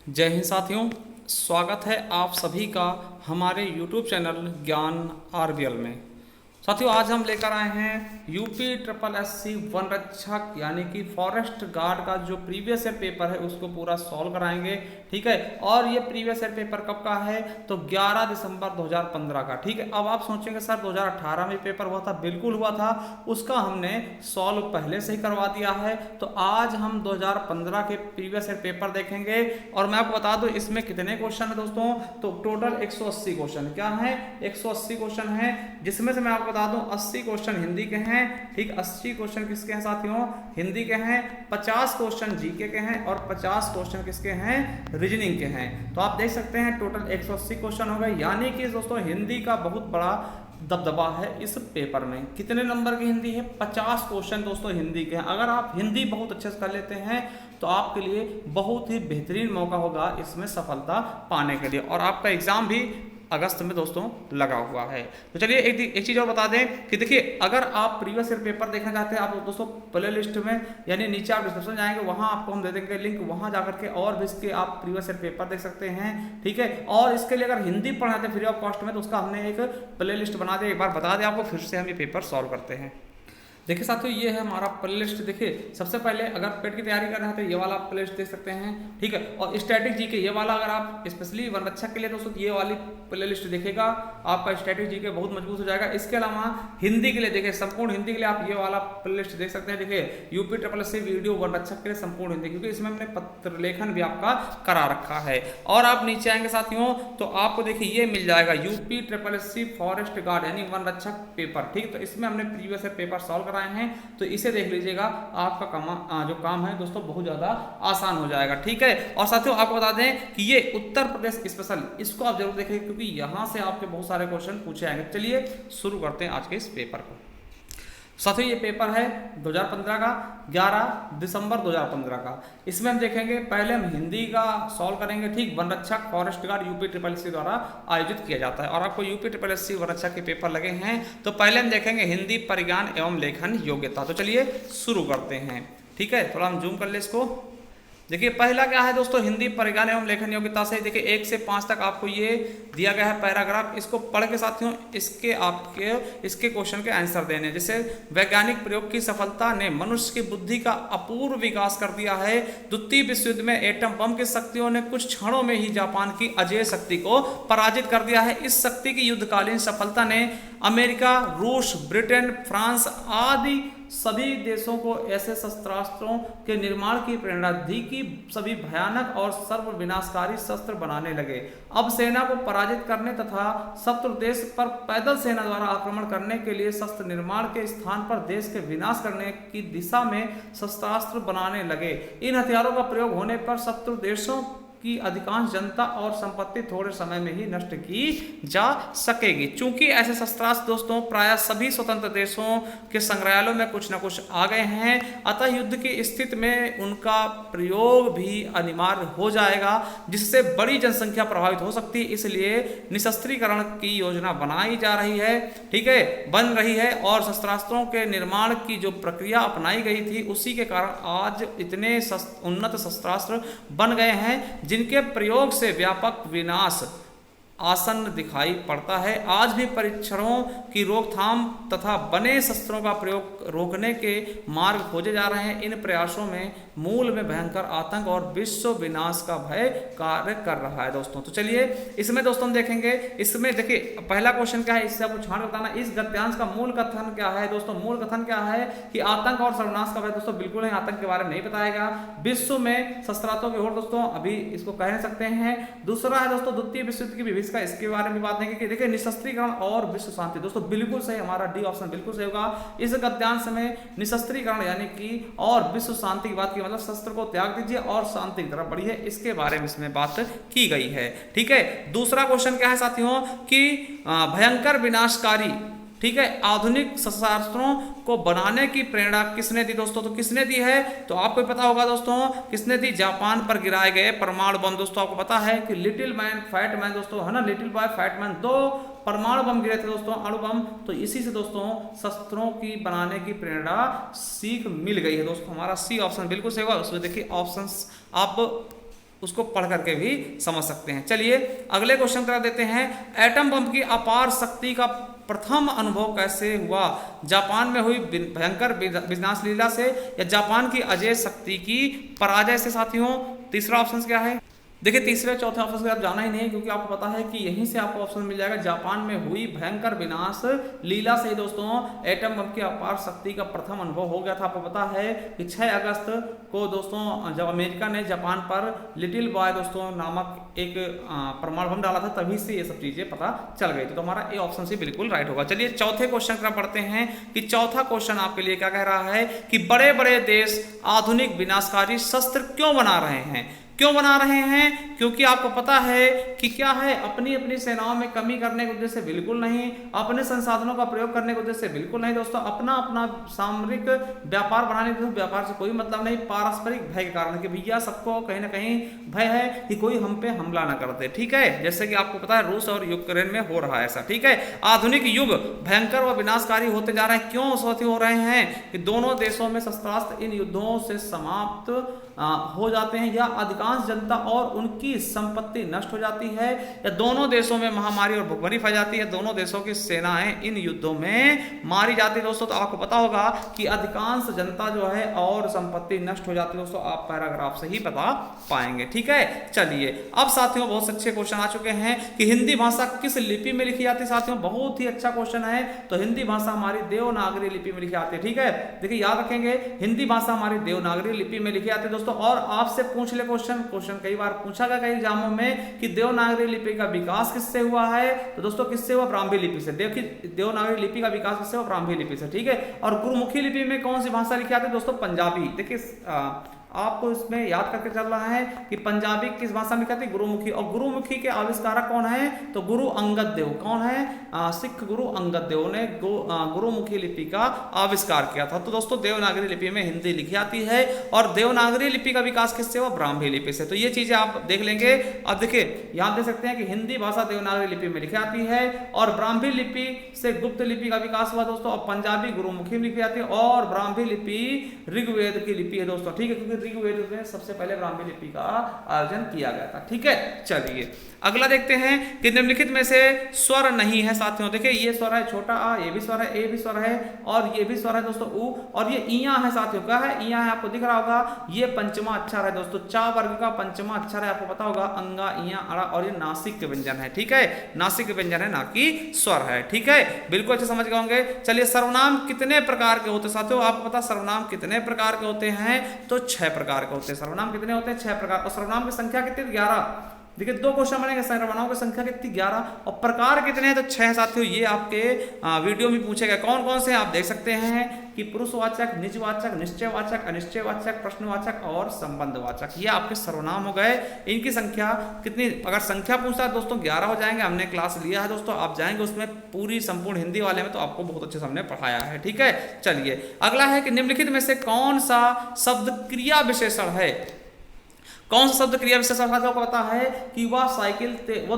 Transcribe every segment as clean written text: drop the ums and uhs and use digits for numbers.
जय हिंद साथियों, स्वागत है आप सभी का हमारे YouTube चैनल ज्ञान आरबीएल में। साथियों, आज हम लेकर आए हैं यूपी ट्रिपल एससी वन रक्षक यानी कि फॉरेस्ट गार्ड का जो प्रीवियस ईयर पेपर है उसको पूरा सॉल्व कराएंगे। ठीक है, और ये प्रीवियस ईयर पेपर कब का है तो 11 दिसंबर 2015 का। ठीक है, अब आप सोचेंगे सर 2018 में पेपर हुआ था, बिल्कुल हुआ था, उसका हमने सॉल्व पहले से ही करवा दिया है। तो आज हम 2015 के प्रीवियस ईयर पेपर देखेंगे और मैं आपको बता दूं इसमें कितने क्वेश्चन है दोस्तों। तो टोटल 180 क्वेश्चन क्या है, 180 क्वेश्चन है, जिसमें से मैं आपको बता दूं 80 क्वेश्चन हिंदी के हैं। ठीक, 80 क्वेश्चन किसके हैं साथियों, हिंदी के हैं। 50 क्वेश्चन जीके के हैं और 50 क्वेश्चन किसके हैं, रीजनिंग के हैं। तो आप देख सकते हैं टोटल 180 क्वेश्चन हो गए, यानी कि दोस्तों हिंदी का बहुत बड़ा दबदबा है इस पेपर में। कितने नंबर की हिंदी है, 50 क्वेश्चन दोस्तों हिंदी के हैं। अगर आप हिंदी बहुत अच्छे से कर लेते हैं तो आपके लिए बहुत ही बेहतरीन मौका होगा इसमें सफलता पाने के लिए, और आपका एग्जाम भी अगस्त में दोस्तों लगा हुआ है। तो चलिए एक चीज़ और बता दें कि देखिए, अगर आप प्रीवियस ईयर पेपर देखना चाहते हैं आप दोस्तों प्ले लिस्ट में यानी नीचे आप डिस्क्रिप्शन जाएंगे, वहां आपको हम दे देंगे लिंक, वहां जाकर के और भी इसके आप प्रीवियस ईयर पेपर देख सकते हैं। ठीक है, और इसके लिए अगर हिंदी पढ़ाते हैं फ्री ऑफ कॉस्ट में तो उसका हमने एक प्ले लिस्ट बना दिया, एक बार बता दें आपको, फिर से हम ये पेपर सॉल्व करते हैं। देखिए साथियों, ये है हमारा प्ले लिस्ट। देखिए सबसे पहले अगर पेट की तैयारी कर रहे हैं तो ये वाला प्ले लिस्ट देख सकते हैं। ठीक है, और स्टैटिक जी के ये वाला अगर आप स्पेशली वन रक्षक के लिए दोस्तों ये वाली प्ले लिस्ट देखेगा, आपका स्टैटिक जी के बहुत मजबूत हो जाएगा। इसके अलावा हिंदी के लिए देखिए, संपूर्ण हिंदी के लिए आप ये वाला प्ले लिस्ट देख सकते हैं। देखिए UP triple SC video one रक्षक के लिए संपूर्ण हिंदी, क्योंकि इसमें हमने पत्र लेखन भी आपका करा रखा है। और आप नीचे आएंगे साथियों तो आपको देखिए ये मिल जाएगा UP triple SC forest guard यानी वन रक्षक पेपर। ठीक, तो इसमें हमने प्रीवियस पेपर सॉल्व कराए हैं, तो इसे देख लीजिएगा, आपका जो काम है दोस्तों बहुत ज्यादा आसान हो जाएगा। ठीक है, और साथियों आपको बता दें कि ये उत्तर प्रदेश स्पेशल, इसको आप जरूर देखें क्योंकि यहां से आपके बहुत सारे क्वेश्चन पूछे आएंगे। चलिए शुरू करते हैं आज के इस पेपर को। साथियों ये पेपर है 2015 का, 11 दिसंबर 2015 का। इसमें हम देखेंगे, पहले हम हिंदी का सॉल्व करेंगे। ठीक, वन रक्षक forest guard UP triple SC द्वारा आयोजित किया जाता है और आपको यूपी ट्रिपल एससी वन रक्षक के पेपर लगे हैं। तो पहले हम देखेंगे हिंदी परिज्ञान एवं लेखन योग्यता। तो चलिए शुरू करते हैं। ठीक है, थोड़ा हम जूम कर ले इसको। देखिए पहला क्या है दोस्तों, हिंदी परिज्ञान एवं लेखन योग्यता से देखिए 1 से 5 तक आपको ये दिया गया है पैराग्राफ। इसको पढ़ के साथियों इसके क्वेश्चन के आंसर देने। जैसे वैज्ञानिक प्रयोग की सफलता ने मनुष्य की बुद्धि का अपूर्व विकास कर दिया है। द्वितीय विश्व युद्ध में एटम बम की शक्तियों ने कुछ क्षणों में ही जापान की अजेय शक्ति को पराजित कर दिया है। इस शक्ति की युद्धकालीन सफलता ने अमेरिका, रूस, ब्रिटेन, फ्रांस आदि सभी देशों को ऐसे शस्त्रास्त्रों के निर्माण की प्रेरणा दी कि सभी भयानक और सर्व विनाशकारी शस्त्र बनाने लगे। अब सेना को पराजित करने तथा शत्रु देश पर पैदल सेना द्वारा आक्रमण करने के लिए शस्त्र निर्माण के स्थान पर देश के विनाश करने की दिशा में शस्त्रास्त्र बनाने लगे। इन हथियारों का प्रयोग होने पर शत्रु देशों की अधिकांश जनता और संपत्ति थोड़े समय में ही नष्ट की जा सकेगी। चूंकि ऐसे शस्त्रास्त्र दोस्तों प्राय सभी स्वतंत्र देशों के संग्रहालयों में कुछ न कुछ आ गए हैं, अतः युद्ध की स्थिति में उनका प्रयोग भी अनिवार्य हो जाएगा, जिससे बड़ी जनसंख्या प्रभावित हो सकती है। इसलिए निशस्त्रीकरण की योजना बनाई जा रही है, ठीक है, बन रही है, और शस्त्रास्त्रों के निर्माण की जो प्रक्रिया अपनाई गई थी उसी के कारण आज इतने उन्नत शस्त्रास्त्र बन गए हैं जिनके प्रयोग से व्यापक विनाश आसन्न दिखाई पड़ता है। आज भी परीक्षणों की रोकथाम तथा बने शस्त्रों का प्रयोग रोकने के मार्ग खोजे जा रहे हैं। इन प्रयासों में मूल में भयंकर आतंक और विश्व विनाश का भय कार्य कर रहा है दोस्तों। तो चलिए इसमें दोस्तों हम देखेंगे, इसमें देखिए पहला क्वेश्चन क्या है, इससे आपको छांट बताना। इस गद्यांश का मूल कथन क्या है दोस्तों, मूल कथन क्या है कि आतंक और सर्वनाश का भय दोस्तों बिल्कुल नहीं, आतंक के बारे में नहीं बताएगा। विश्व में शस्त्रास्त्रों की होड़ दोस्तों अभी इसको कह नहीं सकते हैं। दूसरा है दोस्तों द्वितीय विश्व युद्ध की का, इसके बारे में बात नहीं कि देखिए निशस्त्रीकरण और विश्व शांति दोस्तों बिल्कुल सही, हमारा डी ऑप्शन बिल्कुल सही होगा। इस गद्यांश में निशस्त्रीकरण यानी कि और विश्व शांति की बात की, मतलब शस्त्र को त्याग दीजिए और शांति की तरफ बढ़िए, इसके बारे में इसमें बात की गई है। ठीक है, दूसरा क्वेश्चन क्या है साथियों कि भयंकर विनाशकारी, ठीक है, आधुनिक शस्त्रास्त्रों को बनाने की प्रेरणा किसने दी दोस्तों, तो किसने दी है तो आपको पता होगा दोस्तों किसने दी, जापान पर गिराए गए परमाणु बम। दोस्तों आपको पता है कि लिटिल मैन फैट मैन दोस्तों है ना, लिटिल बॉय फैट मैन, 2 परमाणु बम गिरे थे दोस्तों, अणु बम। तो इसी से दोस्तों शस्त्रों की बनाने की प्रेरणा सीख मिल गई है दोस्तों, हमारा सी ऑप्शन बिल्कुल सही होगा। उसमें देखिए ऑप्शंस आप उसको पढ़ करके भी समझ सकते हैं। चलिए अगले क्वेश्चन कर देते हैं। एटम बम की अपार शक्ति का प्रथम अनुभव कैसे हुआ? जापान में हुई भयंकर विनाश लीला से या जापान की अजय शक्ति की पराजय से साथियों? तीसरा ऑप्शन क्या है? देखिए तीसरे चौथे ऑप्शन से आप जाना ही नहीं, क्योंकि आपको पता है कि यहीं से आपको ऑप्शन मिल जाएगा। जापान में हुई भयंकर विनाश लीला से दोस्तों एटम बम की अपार शक्ति का प्रथम अनुभव हो गया था। आपको पता है कि 6 अगस्त को दोस्तों जब अमेरिका ने जापान पर लिटिल बॉय दोस्तों नामक एक परमाणु बम डाला था, तभी से ये सब चीजें पता चल गई। तो हमारा ए ऑप्शन से बिल्कुल राइट होगा। चलिए चौथे क्वेश्चन का पढ़ते हैं कि चौथा क्वेश्चन आपके लिए क्या कह रहा है कि बड़े बड़े देश आधुनिक विनाशकारी शस्त्र क्यों बना रहे हैं? क्यों बना रहे हैं? क्योंकि आपको पता है कि क्या है, अपनी अपनी सेनाओं में कमी करने के उद्देश्य से बिल्कुल नहीं, अपने संसाधनों का प्रयोग करने के उद्देश्य से बिल्कुल नहीं दोस्तों, अपना अपना सामरिक व्यापार बढ़ाने के व्यापार से कोई मतलब नहीं, पारस्परिक भय के कारण कि भैया सबको कहीं ना कहीं भय है कि कोई हम पे हमला ना कर दे। ठीक है, जैसे कि आपको पता है रूस और यूक्रेन में हो रहा है ऐसा। ठीक है, आधुनिक युग भयंकर व विनाशकारी होते जा रहे हैं। क्यों हो रहे हैं कि दोनों देशों में शस्त्रास्त्र इन युद्धों से समाप्त हो जाते हैं या अधिकांश जनता और उनकी संपत्ति नष्ट हो जाती है, या दोनों देशों में महामारी और भुखमरी फैल जाती है, दोनों देशों की सेनाएं इन युद्धों में मारी जाती है दोस्तों। तो आपको पता होगा कि अधिकांश जनता जो है और संपत्ति नष्ट हो जाती है दोस्तों, आप पैराग्राफ से ही बता पाएंगे। ठीक है, चलिए अब साथियों बहुत अच्छे क्वेश्चन आ चुके हैं कि हिंदी भाषा किस लिपि में लिखी जाती है? साथियों बहुत ही अच्छा क्वेश्चन है। तो हिंदी भाषा हमारी देवनागरी लिपि में लिखी जाती है। ठीक है, देखिए याद रखेंगे हिंदी भाषा हमारी देवनागरी लिपि में लिखी जाती है दोस्तों। और आपसे पूछ ले क्वेश्चन कई बार पूछा गया कई एग्जामों में कि देवनागरी लिपि का विकास किससे हुआ है? तो दोस्तों किससे हुआ? ब्राह्मी लिपि से। देखिए देवनागरी लिपि का विकास किससे हुआ? ब्राह्मी लिपि से। ठीक है, और गुरुमुखी लिपि में कौन सी भाषा लिखी जाती है दोस्तों? पंजाबी। देखिए आपको इसमें याद करके चल रहा है कि पंजाबी किस भाषा में कहते हैं? गुरुमुखी। और गुरुमुखी के आविष्कारक कौन है? तो गुरु अंगद देव। कौन है? सिख गुरु अंगद देव ने गुरुमुखी लिपि का आविष्कार किया था। तो दोस्तों देवनागरी लिपि में हिंदी लिखी जाती है और देवनागरी लिपि का विकास किससे हुआ? ब्राह्मी लिपि से। तो ये चीजें आप देख लेंगे। अब देखिए यहाँ देख सकते हैं कि हिंदी भाषा देवनागरी लिपि में लिखी जाती है और ब्राह्मी लिपि से गुप्त लिपि का विकास हुआ दोस्तों, और पंजाबी गुरुमुखी में लिखी जाती है और ब्राह्मी लिपि ऋग्वेद की लिपि है दोस्तों। ठीक है, क्योंकि ऋग्वेद में सबसे पहले ब्राह्मी लिपि का आयोजन किया गया था। ठीक है, चलिए अगला देखते हैं कि निम्नलिखित में से स्वर नहीं है साथियों। देखिए ये स्वर है छोटा आ, ये भी स्वर है, ए भी स्वर है और ये भी स्वर है दोस्तों ऊ, और ये इया है साथियों। क्या है? इया है, आपको दिख रहा होगा। ये पंचमा अक्षर है दोस्तों, चा वर्ग का पंचमा अक्षर है, आपको पता होगा। अंगा, इया, अड़ा, और ये नासिक के व्यंजन है। ठीक है, नासिक के व्यंजन है, ना कि स्वर है। ठीक है, बिल्कुल अच्छे समझ गए होंगे। चलिए सर्वनाम कितने प्रकार के होते हैं साथियों? आपको पता सर्वनाम कितने प्रकार के होते हैं? तो 6 प्रकार के होते हैं। सर्वनाम कितने होते हैं? 6 प्रकार। और सर्वनाम की संख्या कितनी? 11। देखिए 2 क्वेश्चन बनेंगे, सर्वनामों की संख्या कितनी? 11। और प्रकार कितने हैं? तो 6 साथियों। ये आपके वीडियो में पूछे गए कौन कौन से, आप देख सकते हैं कि पुरुषवाचक, निजवाचक, निश्चयवाचक, अनिश्चयवाचक, प्रश्नवाचक और संबंधवाचक, ये आपके सर्वनाम हो गए। इनकी संख्या कितनी? अगर संख्या पूछता है दोस्तों 11 हो जाएंगे। हमने क्लास लिया है दोस्तों, आप जाएंगे उसमें पूरी संपूर्ण हिंदी वाले में, तो आपको बहुत अच्छे से हमने पढ़ाया है। ठीक है, चलिए अगला है कि निम्नलिखित में से कौन सा शब्द क्रिया विशेषण है? कौन सा शब्द क्रिया विशेषण है? आपको पता है कि वह साइकिल वो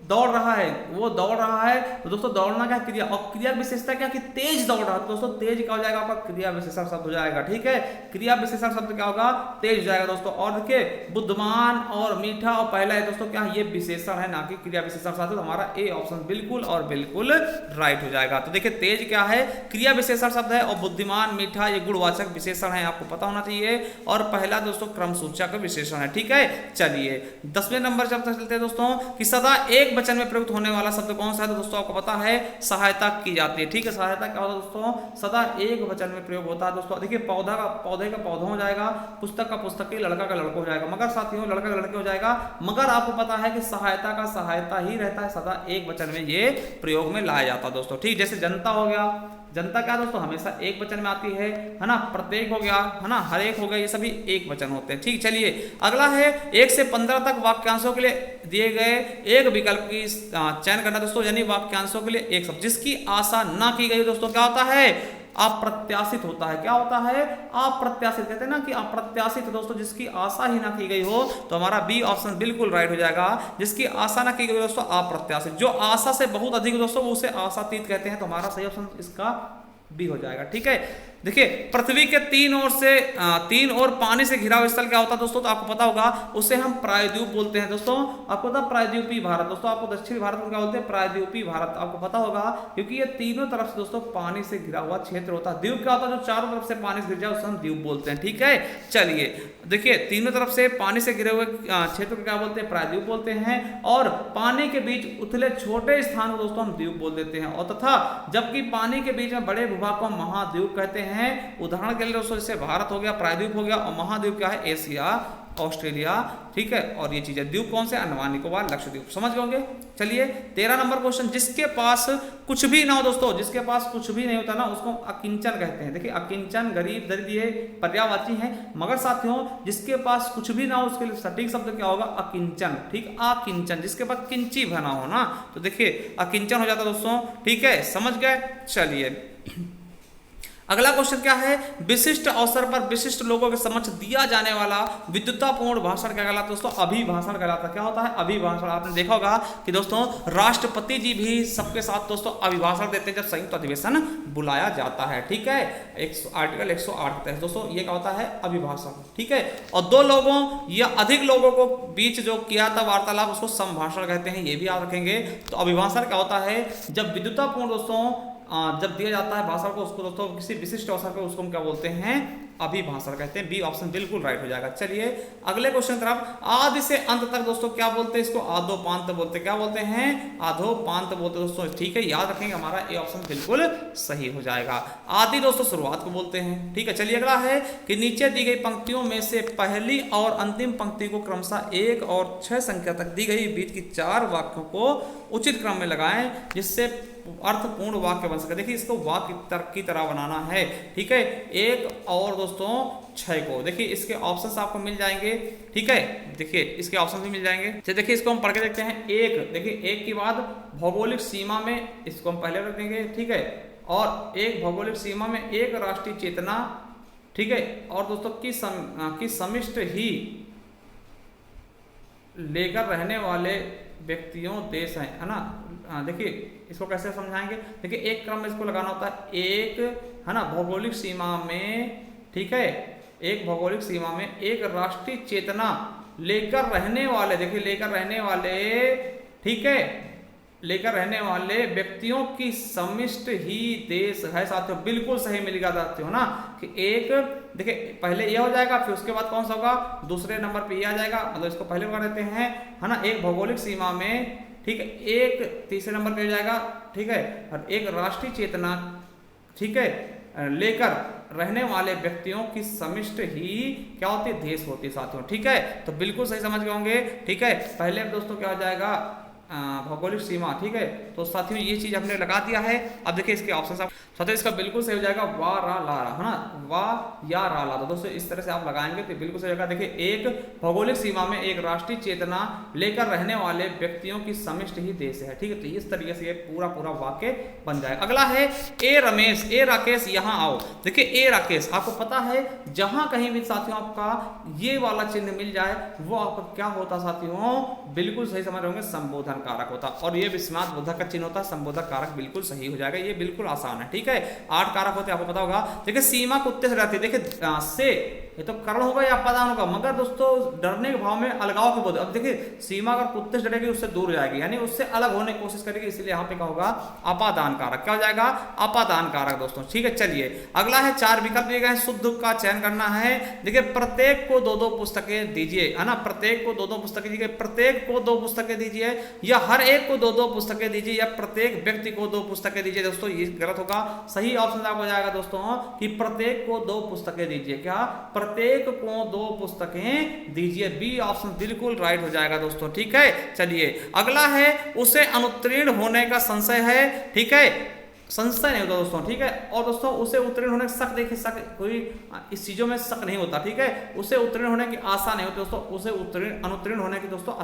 दौड़ रहा है, वो दौड़ रहा है। तो दोस्तों दौड़ना क्या क्रिया, और क्रिया विशेषता क्या कि तेज दौड़ रहा है। तो दोस्तों तेज क्या हो जाएगा? आपका क्रिया विशेषण शब्द हो जाएगा। ठीक है, क्रिया विशेषण शब्द क्या होगा? तेज हो जाएगा दोस्तों। और देखिए बुद्धिमान और मीठा और पहला है दोस्तों क्या? ये विशेषण है, ना कि क्रिया विशेषण शब्द। तो हमारा ए ऑप्शन बिल्कुल और बिल्कुल राइट हो जाएगा। तो देखिए तेज क्या है? क्रिया विशेषण शब्द है, और बुद्धिमान, मीठा ये गुणवाचक विशेषण है, आपको पता होना चाहिए। और पहला दोस्तों क्रम सूचक विशेषण है। ठीक है, चलिए 10वें नंबर जब तक चलते हैं दोस्तों कि सदा एक वचन में प्रयुक्त होने वाला शब्द कौन सा है? तो दोस्तों आपको पता है सहायता की जाती है। ठीक है, सहायता क्या होता है दोस्तों? सदा एक वचन में प्रयोग होता है दोस्तों। देखिए पौधा का पौधे का पौधा हो जाएगा, पुस्तक का पुस्तकी, लड़का का लड़का हो जाएगा, मगर साथियों लड़का का लड़के हो जाएगा। मगर आपको पता है कि सहायता का सहायता ही रहता है, सदा एक वचन में ये प्रयोग में लाया जाता है दोस्तों। ठीक, जैसे जनता हो गया, जनता क्या दोस्तों हमेशा एक वचन में आती है ना। प्रत्येक हो गया, है ना, हर एक हो गया, ये सभी एक वचन होते हैं। ठीक, चलिए अगला है 1 से 15 तक वाक्यांशों के लिए दिए गए एक विकल्प की चयन करना दोस्तों, यानी वाक्यांशों के लिए एक शब्द जिसकी आशा ना की गई दोस्तों क्या होता है? अप्रत्याशित होता है। क्या होता है? अप्रत्याशित। कहते हैं ना कि अप्रत्याशित दोस्तों जिसकी आशा ही ना की गई हो। तो हमारा बी ऑप्शन बिल्कुल राइट हो जाएगा। जिसकी आशा ना की गई दोस्तों अप्रत्याशित। जो आशा से बहुत अधिक दोस्तों उसे आशातीत कहते हैं। तो हमारा सही ऑप्शन इसका बी हो जाएगा। ठीक है, देखिए पृथ्वी के तीन ओर पानी से घिरा हुआ स्थल क्या होता है दोस्तों, तो आपको पता होगा उसे हम प्रायद्वीप बोलते हैं दोस्तों। आपको पता प्रायद्वीपीय भारत दोस्तों, आपको दक्षिण भारत को क्या बोलते हैं, प्रायद्वीपीय भारत, आपको पता होगा क्योंकि ये तीनों तरफ से दोस्तों पानी से घिरा हुआ क्षेत्र होता है। द्वीप क्या होता है, जो चारों तरफ से पानी से घिर जाए उसे हम द्वीप बोलते हैं। ठीक है, चलिए देखिए तीनों तरफ से पानी से घिरे हुए क्षेत्र को क्या बोलते हैं, प्रायद्वीप बोलते हैं। और पानी के बीच उथले छोटे स्थान को दोस्तों हम द्वीप बोल देते हैं। और तथा जबकि पानी के बीच में बड़े भूभाग को हम महाद्वीप कहते हैं। उदाहरण के लिए दोस्तों जैसे भारत हो गया प्रायद्वीप हो गया, और महाद्वीप क्या है, एशिया, ऑस्ट्रेलिया। ठीक है, और ये चीजें द्वीप कौन से, अंडमान निकोबार, लक्षद्वीप। समझ गए होंगे। चलिए 13 नंबर क्वेश्चन, जिसके पास कुछ भी ना हो दोस्तों, जिसके पास कुछ भी नहीं होता ना उसको अकिंचन कहते हैं। देखिए अकिंचन, गरीब, दरिद्र ये पर्यायवाची हैं, मगर साथियों जिसके पास कुछ भी ना हो उसके लिए सटीक शब्द क्या होगा, अकिंचन। ठीक, अकिंचन, जिसके पास किंची बना हो ना, तो देखिए अकिंचन हो जाता दोस्तों। ठीक है, समझ गए। चलिए अगला क्वेश्चन क्या है, विशिष्ट अवसर पर विशिष्ट लोगों के समक्ष दिया जाने वाला विद्वतापूर्ण भाषण क्या कहलाता है दोस्तों, अभिभाषण कहलाता है। क्या होता है, अभिभाषण। आपने देखा होगा कि दोस्तों राष्ट्रपति जी भी सबके साथ दोस्तों अभिभाषण देते हैं जब संयुक्त अधिवेशन बुलाया जाता है। ठीक है, आर्टिकल 108 के तहत दोस्तों ये क्या होता है, अभिभाषण। ठीक है, और दो लोगों या अधिक लोगों को बीच जो किया था वार्तालाप उसको संभाषण कहते हैं, ये भी याद रखेंगे। तो अभिभाषण क्या होता है, जब विद्वतापूर्ण दोस्तों जब दिया जाता है भाषण को, उसको दोस्तों किसी विशिष्ट अवसर पर उसको हम क्या बोलते हैं, अभिभाषण कहते हैं। बी ऑप्शन बिल्कुल राइट हो जाएगा। चलिए अगले क्वेश्चन की तरफ, आदि से अंत तक दोस्तों क्या बोलते हैं, इसको आधोपांत बोलते हैं। क्या बोलते हैं, आधोपांत बोलते हैं दोस्तों। ठीक है, याद रखेंगे, हमारा ए ऑप्शन बिल्कुल सही हो जाएगा। आदि दोस्तों शुरुआत को बोलते हैं। ठीक है, चलिए अगला है कि नीचे दी गई पंक्तियों में से पहली और अंतिम पंक्ति को क्रमशः 1 और 6 संख्या तक दी गई बीच की 4 वाक्यों को उचित क्रम में लगाएं जिससे अर्थपूर्ण वाक्य बन सके। देखिए इसको वाक्य की तरह बनाना है। ठीक है, 1 और दोस्तों 6 को देखिए इसके ऑप्शंस आपको मिल जाएंगे। ठीक है, देखिए इसके ऑप्शन भी मिल जाएंगे। तो देखिए इसको हम पढ़ के देखते हैं। एक देखिए, एक के बाद भौगोलिक सीमा में, इसको हम पहले रख देंगे। ठीक है, और एक भौगोलिक सीमा में एक राष्ट्रीय चेतना। ठीक है, और दोस्तों की समिष्ट ही लेकर रहने वाले व्यक्तियों देश हैं, है ना। देखिए इसको कैसे समझाएंगे, देखिए एक क्रम में इसको लगाना होता है। एक है ना भौगोलिक सीमा में, ठीक है, एक भौगोलिक सीमा में एक राष्ट्रीय चेतना लेकर रहने वाले, देखिए लेकर रहने वाले, ठीक है, लेकर रहने वाले व्यक्तियों की समिष्ट ही देश है। साथियों बिल्कुल सही मिलेगा साथियों ना, कि एक देखिए पहले ये हो जाएगा, फिर उसके बाद कौन सा होगा, दूसरे नंबर पे ये आ जाएगा, मतलब इसको पहले कर देते हैं, है ना। एक भौगोलिक सीमा में, ठीक है, एक तीसरे नंबर पे हो जाएगा। ठीक है, और एक राष्ट्रीय चेतना, ठीक है, लेकर रहने वाले व्यक्तियों की समिष्ट ही क्या होती है, देश होती है साथियों। ठीक है, तो बिल्कुल सही समझ गए होंगे। ठीक है, पहले दोस्तों क्या हो जाएगा, भौगोलिक सीमा। ठीक है, तो साथियों ये चीज हमने लगा दिया है। अब देखिए इसके ऑप्शन साथियों, इसका बिल्कुल सही हो जाएगा वा रा ला, है ना, वा या रा ला। तो दोस्तों इस तरह से आप लगाएंगे तो बिल्कुल सही होगा। देखिए एक भौगोलिक सीमा में एक राष्ट्रीय चेतना लेकर रहने वाले व्यक्तियों की समिष्ट ही देश है। ठीक है, तो इस तरीके से ये पूरा वाक्य बन जाएगा। अगला है ए रमेश, ए राकेश यहाँ आओ। देखिए ए राकेश, आपको पता है जहां कहीं भी साथियों आपका ये वाला चिन्ह मिल जाए वो आपका क्या होता साथियों, बिल्कुल सही समझ रहे होंगे, संबोधन कारक होता। और ये विस्मात बोधक का चिन्ह होता है, संबोधक कारक बिल्कुल सही हो जाएगा। ये बिल्कुल आसान है। ठीक है, 8 कारक होते हैं, आपको पता होगा। देखिए सीमा कुत्ते से रहती है, देखिए से ये तो कर्ण होगा या अपादान होगा, मगर दोस्तों डरने के भाव में अलगाव के बोध। अब देखिए सीमा अगर कुत्ते से डरेगी उससे दूर जाएगी, यानी उससे अलग होने की कोशिश करेगी, इसलिए यहाँ पे क्या होगा, अपादान कारक। क्या हो जाएगा, अपादान कारक दोस्तों। ठीक है, चलिए अगला है 4 विकल्प दिए गए हैं, शुद्ध का चयन करना है। देखिए प्रत्येक को 2-2 पुस्तकें दीजिए, है ना, प्रत्येक को 2-2 पुस्तकें दीजिए, प्रत्येक को 2 पुस्तकें दीजिए, या हर एक को 2-2 पुस्तकें दीजिए, या प्रत्येक व्यक्ति को 2 पुस्तकें दीजिए। दोस्तों ये गलत होगा, सही ऑप्शन आपको हो जाएगा दोस्तों कि प्रत्येक को 2 पुस्तकें दीजिए। क्या, प्रत्येक को 2 पुस्तकें दीजिए, बी ऑप्शन बिल्कुल राइट हो जाएगा दोस्तों। ठीक है, चलिए अगला है उसे अनुत्तीर्ण होने का संशय है। ठीक है, संशय नहीं होता दोस्तों। ठीक है, और दोस्तों उसे उत्तीर्ण होने का शक, देखिए शक कोई इस चीजों में शक नहीं होता। ठीक है, उसे उत्तीर्ण होने की आशा नहीं होती दोस्तों, उसे अनुत्तीर्ण होने की दोस्तों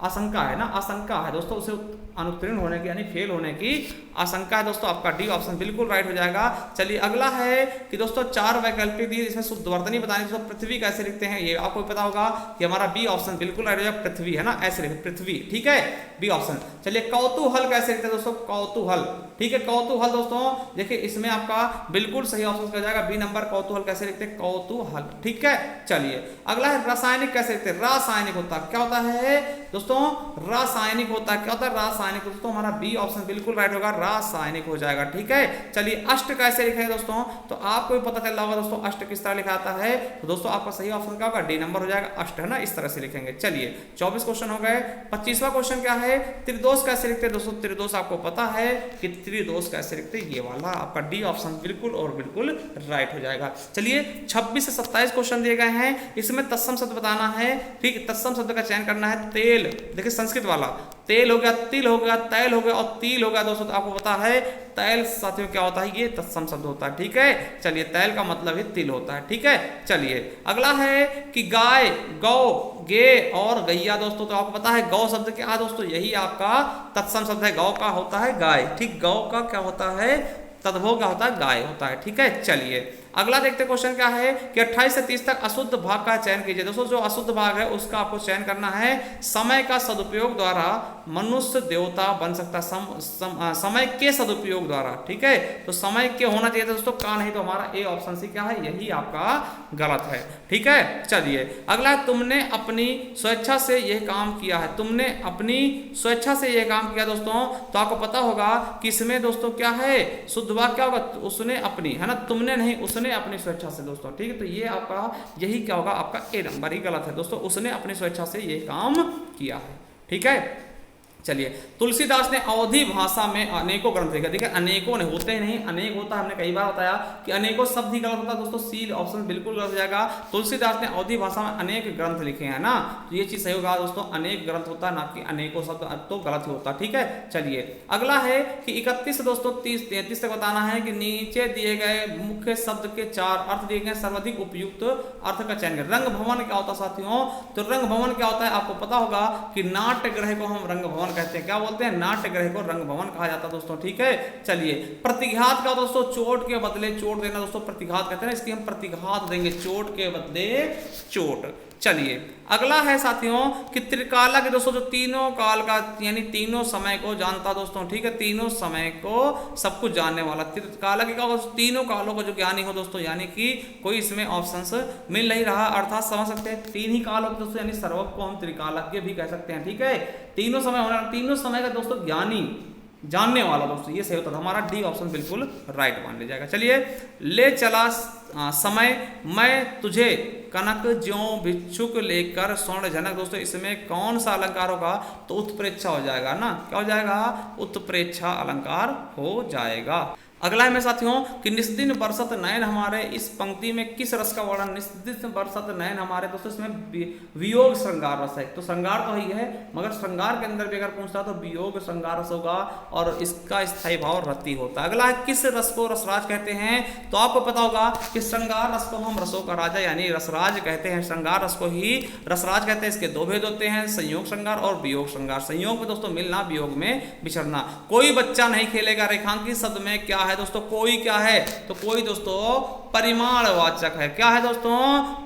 आशंका है ना, आशंका है दोस्तों, उसे अनुत्तीर्ण होने की यानी फेल होने की आशंका है दोस्तों। आपका डी ऑप्शन बिल्कुल राइट हो जाएगा। चलिए अगला है कि दोस्तों 4 वैकल्पिक दिए, इसमें शुद्ध वर्तनी बतानी दोस्तों। पृथ्वी कैसे लिखते हैं ये आपको पता होगा कि हमारा बी ऑप्शन बिल्कुल राइट हो जाएगा, पृथ्वी, है ना, ऐसे लिखते पृथ्वी। ठीक है, बी ऑप्शन। चलिए कौतूहल कैसे लिखते हैं दोस्तों, कौतूहल। ठीक है, कौतूहल दोस्तों, देखिए इसमें आपका बिल्कुल सही ऑप्शन हो जाएगा बी नंबर, कौतूहल कैसे लिखते हैं, कौतूहल। ठीक है, चलिए अगला है रासायनिक कैसे लिखते हैं, रासायनिक होता है, क्या होता है दोस्तों, रासायनिक होता है, क्या होता है, रासायनिक। दोस्तों हमारा बी ऑप्शन बिल्कुल राइट होगा, रासायनिक हो जाएगा। ठीक है, चलिए अष्ट कैसे लिखेंगे दोस्तों, तो आपको भी पता चल रहा होगा दोस्तों अष्ट किस तरह लिखा आता है, तो दोस्तों आपका सही ऑप्शन क्या होगा, डी नंबर हो जाएगा, अष्ट है ना, इस तरह से लिखेंगे। चलिए 24 क्वेश्चन हो गए। 25वां क्वेश्चन क्या है, त्रिदोष कैसे लिखते हैं दोस्तों, त्रिदोष आपको पता है कि त्रिदोष कैसे लिखते हैं, ये वाला आपका डी ऑप्शन बिल्कुल और बिल्कुल राइट हो जाएगा। चलिए 26 से 27 क्वेश्चन दिए गए हैं, इसमें तत्सम शब्द बताना है। ठीक, तत्सम शब्द का चयन करना है। तेल, देखिए संस्कृत वाला, तेल हो गया, तिल हो गया, तैल हो गया और तिल हो गया दोस्तों, तो आपको पता है तैल साथियों क्या होता है, ये तत्सम शब्द होता है। ठीक है, चलिए तैल का मतलब ही तिल होता है। ठीक है, चलिए अगला है कि गाय, गौ, गे और गैया दोस्तों, तो आपको पता है गौ शब्द क्या है दोस्तों, यही आपका तत्सम शब्द है, गौ का होता है गाय। ठीक, गौ का क्या होता है, तद्भव क्या होता है, गाय होता है। ठीक है, चलिए अगला देखते क्वेश्चन क्या है कि 28 से 30 तक अशुद्ध भाग का चयन कीजिए। दोस्तों जो अशुद्ध भाग है उसका आपको चयन करना है। समय का सदुपयोग द्वारा मनुष्य देवता बन सकता है, समय के सदुपयोग द्वारा। ठीक है, तो समय के होना चाहिए दोस्तों, का नहीं, तो हमारा ए ऑप्शन सी क्या है, यही आपका गलत है। ठीक है, चलिए अगला, तुमने अपनी स्वेच्छा से यह काम किया है, तुमने अपनी स्वेच्छा से यह काम किया दोस्तों, तो आपको पता होगा कि इसमें दोस्तों क्या है, शुद्ध भाग क्या होगा, उसने अपनी, है ना, तुमने नहीं, उसने अपनी स्वेच्छा से दोस्तों। ठीक है, तो ये आपका यही क्या होगा, आपका ए नंबर ही गलत है दोस्तों, उसने अपनी स्वेच्छा से ये काम किया है। ठीक है, चलिए तुलसीदास ने अवधी भाषा में अनेकों ग्रंथ लिखे। देखिए अनेकों ने होते ही नहीं, अनेक होता है, हमने कई बार बताया कि अनेकों शब्द ही गलत होता है दोस्तों, सी ऑप्शन बिल्कुल गलत हो जाएगा। तुलसीदास ने अवधी भाषा में अनेक ग्रंथ लिखे हैं ना, तो ये चीज सही होगा दोस्तों, अनेक ग्रंथ होता है ना कि अनेकों शब्द, तो गलत ही होता है। ठीक है, चलिए अगला है कि 31 से दोस्तों 30-33 तक बताना है कि नीचे दिए गए मुख्य शब्द के 4 अर्थ दिए गए, सर्वाधिक उपयुक्त अर्थ का चयन करें। रंग भवन क्या होता है साथियों, तो रंग भवन क्या होता है, आपको पता होगा कि नाट्य गृह को हम रंग भवन कहते हैं, क्या बोलते हैं, नाट्य गृह को रंग भवन कहा जाता है दोस्तों। ठीक है, चलिए प्रतिघात का दोस्तों, चोट के बदले चोट देना दोस्तों, प्रतिघात कहते हैं ना, इसकी हम प्रतिघात देंगे, चोट के बदले चोट। चलिए अगला है साथियों कि त्रिकाला के दोस्तों, जो तीनों काल का यानी तीनों समय को जानता दोस्तों। ठीक है, तीनों समय को सब कुछ जानने वाला, त्रिकाला के क्या होगा, तीनों कालों को जो ज्ञानी हो दोस्तों, यानी कि कोई इसमें ऑप्शंस मिल नहीं रहा, अर्थात समझ सकते हैं तीन ही काल होते दोस्तों, यानी सर्वज्ञ को हम त्रिकालज्ञ भी कह सकते हैं। ठीक है, तीनों समय होना, तीनों समय का दोस्तों ज्ञानी, जानने वाला दोस्तों, ये सही होता था, हमारा डी ऑप्शन बिल्कुल राइट मान लिया जाएगा। चलिए ले चला समय मैं तुझे कनक ज्यों भिक्षुक लेकर स्वर्ण जनक, दोस्तों इसमें कौन सा अलंकार होगा, तो उत्प्रेक्षा हो जाएगा ना, क्या हो जाएगा, उत्प्रेक्षा अलंकार हो जाएगा। अगला है मेरे साथियों कि निस्दिन बरसत नयन, हमारे इस पंक्ति में किस रस का वर्णन, निस्दिन बरसत नयन हमारे दोस्तों, इसमें वियोग श्रृंगार रस है, तो श्रृंगार तो ही है, मगर श्रृंगार के अंदर भी अगर पूछता तो वियोग श्रृंगार रस होगा, और इसका स्थायी भाव रति होता है। अगला है किस रस को रसराज कहते हैं, तो आपको पता होगा कि श्रृंगार रस को हम रसों का राजा यानी रसराज कहते हैं, श्रृंगार रस को ही रसराज कहते हैं। इसके दो भेद होते हैं, संयोग श्रृंगार और वियोग श्रृंगार। संयोग में दोस्तों मिलना, वियोग में बिछड़ना। कोई बच्चा नहीं खेलेगा रेखांकित शब्द में क्या है दोस्तों, कोई क्या है, तो कोई दोस्तों परिमाणवाचक है, क्या है दोस्तों,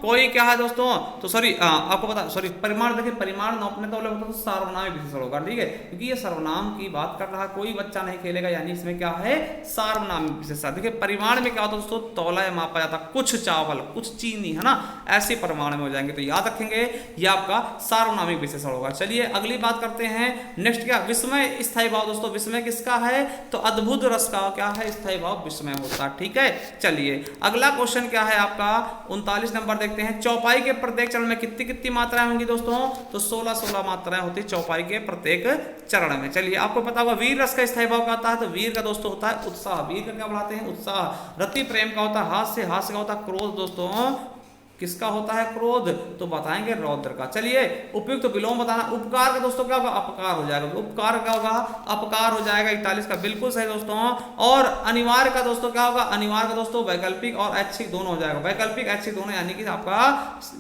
कोई क्या है दोस्तों, तो सॉरी आपको पता, सॉरी परिमाण, देखिए परिमाण नौपने तो सर्वनाम विशेषण होगा। ठीक है, क्योंकि ये सर्वनाम की बात कर रहा है, कोई बच्चा नहीं खेलेगा, यानी इसमें क्या है, सर्वनाम विशेषण। देखिए परिमाण में क्या होता है दोस्तों, तौला या मापा जाता, कुछ चावल, कुछ चीनी, है ना, ऐसे परिमाण में हो जाएंगे, तो याद रखेंगे ये आपका सार्वनामिक विशेषण होगा। चलिए अगली बात करते हैं, नेक्स्ट क्या, विस्मय स्थायी भाव दोस्तों, विस्मय किसका है, तो अद्भुत रस का क्या है, स्थायी भाव विस्मय होता है। ठीक है, चलिए अगला क्वेश्चन क्या है आपका 39 नंबर देखते हैं, चौपाई के प्रत्येक चरण में कितनी कितनी मात्राएं होंगी दोस्तों, तो 16 मात्राएं होती है चौपाई के प्रत्येक चरण में। चलिए आपको पता होगा वीर रस का स्थायी भाव का आता है, तो वीर का दोस्तों होता है उत्साह, वीर का क्या बढ़ाते हैं, उत्साह। रति प्रेम का होता है हास्य, हास्य का होता है क्रोध दोस्तों, किसका होता है, क्रोध, तो बताएंगे रौद्र का। चलिए उपयुक्त तो विलोम बताना। उपकार का दोस्तों क्या होगा, अपकार हो जाएगा, उपकार क्या होगा, अपकार हो जाएगा, 41 का बिल्कुल सही दोस्तों। और अनिवार्य का दोस्तों क्या होगा, अनिवार्य का दोस्तों वैकल्पिक और ऐच्छिक दोनों हो जाएगा, वैकल्पिक ऐच्छिक दोनों, यानी कि आपका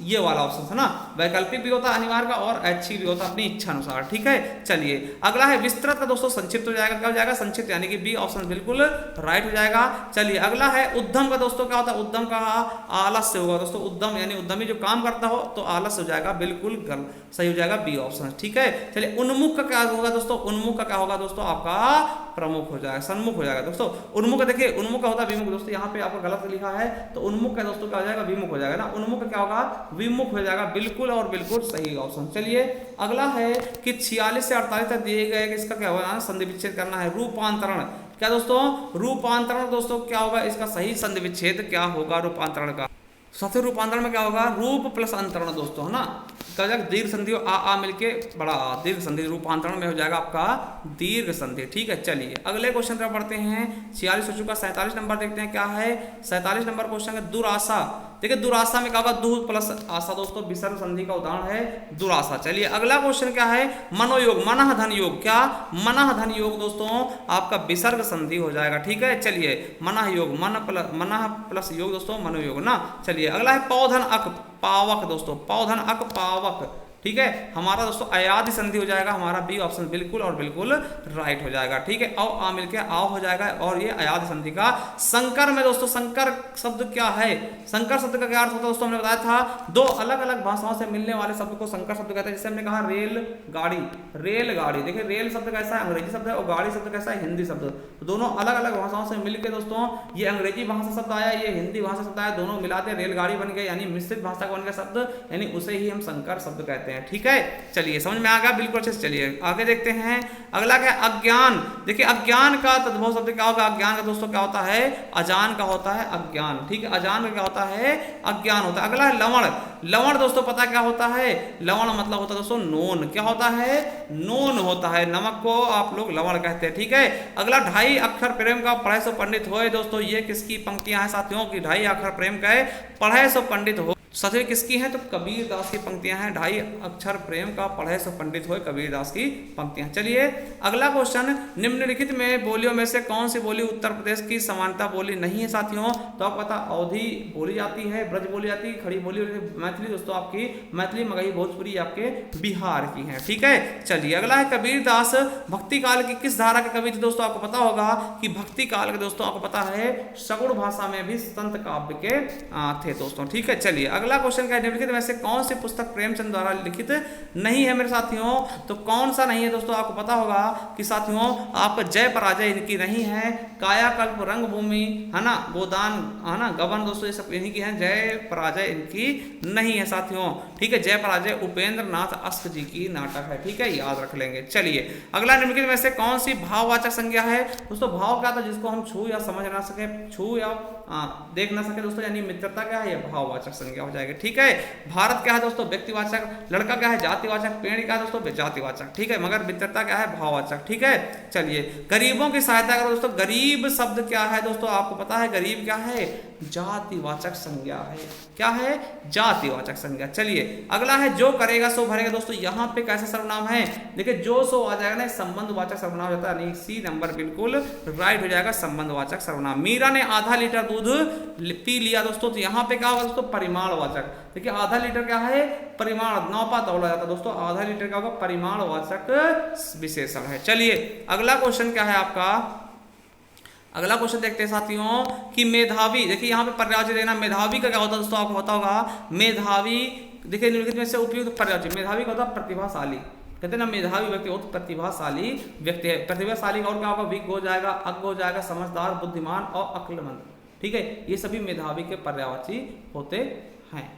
ये वाला ऑप्शन है ना, वैकल्पिक भी होता है अनिवार्य का और ऐच्छिक भी होता है अपनी इच्छा अनुसार। ठीक है, चलिए अगला है विस्तृत का दोस्तों संक्षिप्त हो जाएगा, क्या हो जाएगा, संक्षिप्त, यानी कि बी ऑप्शन बिल्कुल राइट हो जाएगा। चलिए अगला है उद्यम का दोस्तों क्या होता है, उद्यम का आलस्य होगा दोस्तों, उद्यम उद्यम यानी उद्यमी जो काम करता हो तो आलस हो जाएगा, बिल्कुल सही हो जाएगा बी ऑप्शन। ठीक है, चलिए उन्मुख का क्या होगा दोस्तों, उन्मुख का क्या होगा दोस्तों, आपका प्रमुख हो जाएगा, सन्मुख हो जाएगा दोस्तों। उन्मुख देखिए, उन्मुख का होता है विमुख दोस्तों, यहाँ पे आपको गलत लिखा है, तो उन्मुख का दोस्तों क्या हो जाएगा, विमुख हो जाएगा ना, उन्मुख का क्या होगा, विमुख हो जाएगा, बिल्कुल और बिल्कुल सही ऑप्शन। चलिए अगला है कि 46 से 48 तक दिए गए कि इसका क्या होगा, संधि विच्छेद करना है। रूपांतरण क्या दोस्तों, रूपांतरण दोस्तों क्या होगा, इसका सही संधि विच्छेद क्या होगा रूपांतरण का। सबसे रूपांतरण में क्या होगा, रूप प्लस अंतरण दोस्तों, है ना, क्या हो जाएगा, दीर्घ संधि आ मिलके बड़ा आ, दीर्घ संधि, रूपांतरण में हो जाएगा आपका दीर्घ संधि। ठीक है, चलिए अगले क्वेश्चन पर पढ़ते हैं। 46 हो चुका, 47 नंबर देखते हैं क्या है। 47 नंबर क्वेश्चन है दुराशा। देखिए दुराशा में क्या होगा, दु प्लस आशा दोस्तों, विसर्ग संधि का उदाहरण है दुराशा। चलिए अगला क्वेश्चन क्या है, मनोयोग, मनः धन योग, क्या मनः धन योग दोस्तों आपका विसर्ग संधि हो जाएगा। ठीक है, चलिए मनः योग, मनः प्लस योग दोस्तों मनोयोग ना। चलिए अगला है पौधन अक पावक दोस्तों, पौधन अक पावक। ठीक है, हमारा दोस्तों अयादि संधि हो जाएगा, हमारा बी ऑप्शन बिल्कुल और बिल्कुल राइट हो जाएगा। ठीक है, औ आ मिलके आओ हो जाएगा और ये अयादि संधि का। संकर में दोस्तों, संकर शब्द क्या है, संकर शब्द का क्या अर्थ होता है दोस्तों, हमने बताया था दो अलग अलग भाषाओं से मिलने वाले शब्द को संकर शब्द कहते हैं। जैसे हमने कहा रेल गाड़ी, रेल गाड़ी, देखिए रेल शब्द कैसा है, अंग्रेजी शब्द है, और गाड़ी शब्द कैसा है, हिंदी शब्द। तो दोनों अलग अलग भाषाओं से मिलकर दोस्तों, ये अंग्रेजी भाषा शब्द आया, ये हिंदी भाषा शब्द आया, दोनों मिलाते रेलगाड़ी बन गए, यानी मिश्रित भाषा का बन गया शब्द, यानी उसे ही हम संकर शब्द कहते हैं। ठीक है, चलिए समझ में आ गया बिल्कुल अच्छे से। चलिए आगे देखते हैं, अगला क्या है, अज्ञान। देखिए अज्ञान का तद्भव शब्द क्या होगा, अज्ञान का दोस्तों क्या होता है, अजान का होता है अज्ञान। ठीक है, अजान का क्या होता है, अज्ञान होता है। अगला है लवण। लवण दोस्तों पता क्या होता है, लवण मतलब होता है दोस्तों नोन, क्या होता है, नोन होता है, नमक को आप लोग लवण कहते हैं। ठीक है, अगला 2.5 अक्षर प्रेम का पढ़े सो पंडित होए दोस्तों, ये किसकी पंक्तियां हैं साथियों की, 2.5 अक्षर प्रेम का पढ़े सो पंडित हो, साथियों किसकी हैं, तो कबीर दास की पंक्तियां हैं, 2.5 अक्षर प्रेम का पढ़े सो पंडित होए, कबीर दास की पंक्तियां। चलिए अगला क्वेश्चन, निम्नलिखित में बोलियों में से कौन सी बोली उत्तर प्रदेश की समानता बोली नहीं है साथियों, तो आपको पता अवधी बोली जाती है, ब्रज बोली जाती है, खड़ी बोली, मैथिली दोस्तों आपकी मैथिली, मगही, भोजपुरी आपके बिहार की है। ठीक है, चलिए अगला है कबीर दास भक्ति काल की किस धारा के कवि थे दोस्तों, आपको पता होगा कि भक्ति काल के दोस्तों आपको पता है सगुण भाषा में भी संत काव्य के थे दोस्तों। ठीक है, चलिए अगला क्वेश्चन क्या है, निम्नलिखित में से कौन सी पुस्तक प्रेमचंद द्वारा लिखित नहीं है मेरे साथियों, तो कौन सा नहीं है दोस्तों, आपको पता होगा कि साथियों आपका जय पराजय इनकी नहीं है, कायाकल्प, रंगभूमि, है ना, गोदान, है ना, गबन दोस्तों ये सब इन्हीं की हैं, जय पराजय इनकी नहीं है साथियों। ठीक है, जय पराजय उपेंद्र नाथ अस्क जी की नाटक है। ठीक है, याद रख लेंगे। चलिए अगला, निम्नलिखित में से कौन सी भाववाचक संज्ञा है दोस्तों, भाव क्या था जिसको हम छू या समझ ना सके, छू या देख ना सके दोस्तों, यानी मित्रता क्या है, यह भाववाचक संज्ञा हो जाएगी। ठीक है, भारत क्या है दोस्तों, व्यक्तिवाचक, लड़का क्या है, जातिवाचक, पेड़ क्या है दोस्तों, जातिवाचक। ठीक है, मगर मित्रता क्या है, भाववाचक। ठीक है, चलिए गरीबों की सहायता करो दोस्तों, गरीब शब्द क्या है दोस्तों, आपको पता है गरीब क्या है, जातिवाचक संज्ञा है, क्या है, जातिवाचक संज्ञा। चलिए अगला है जो करेगा सो भरेगा दोस्तों, यहाँ पे कैसे सर्वनाम है, देखिए जो सो आ जाएगा ना, संबंधवाचक सर्वनाम हो जाता है, यानी सी नंबर बिल्कुल राइट हो जाएगा, संबंधवाचक सर्वनाम। मीरा ने आधा लीटर दूध पी लिया दोस्तों, तो यहाँ पे क्या होगा दोस्तों, परिमाणवाचक। देखिए आधा लीटर क्या है, परिमाण, नौपा तौला जाता है दोस्तों, आधा लीटर क्या होगा, परिमाणवाचक विशेषण है। चलिए अगला क्वेश्चन क्या है आपका, अगला क्वेश्चन देखते हैं साथियों कि मेधावी, देखिए यहाँ पे पर्यायवाची देना, मेधावी का क्या होता है दोस्तों, आपको पता होगा मेधावी, देखिए निम्नलिखित में से उपयुक्त पर्यायवाची, मेधावी का होता है प्रतिभाशाली, कहते हैं ना मेधावी व्यक्ति बहुत प्रतिभाशाली व्यक्ति है, प्रतिभाशाली और क्या होगा, विज्ञ हो जाएगा, अज्ञ हो जाएगा, समझदार, बुद्धिमान और अक्लमंद। ठीक है, ये सभी मेधावी के पर्यायवाची होते हैं।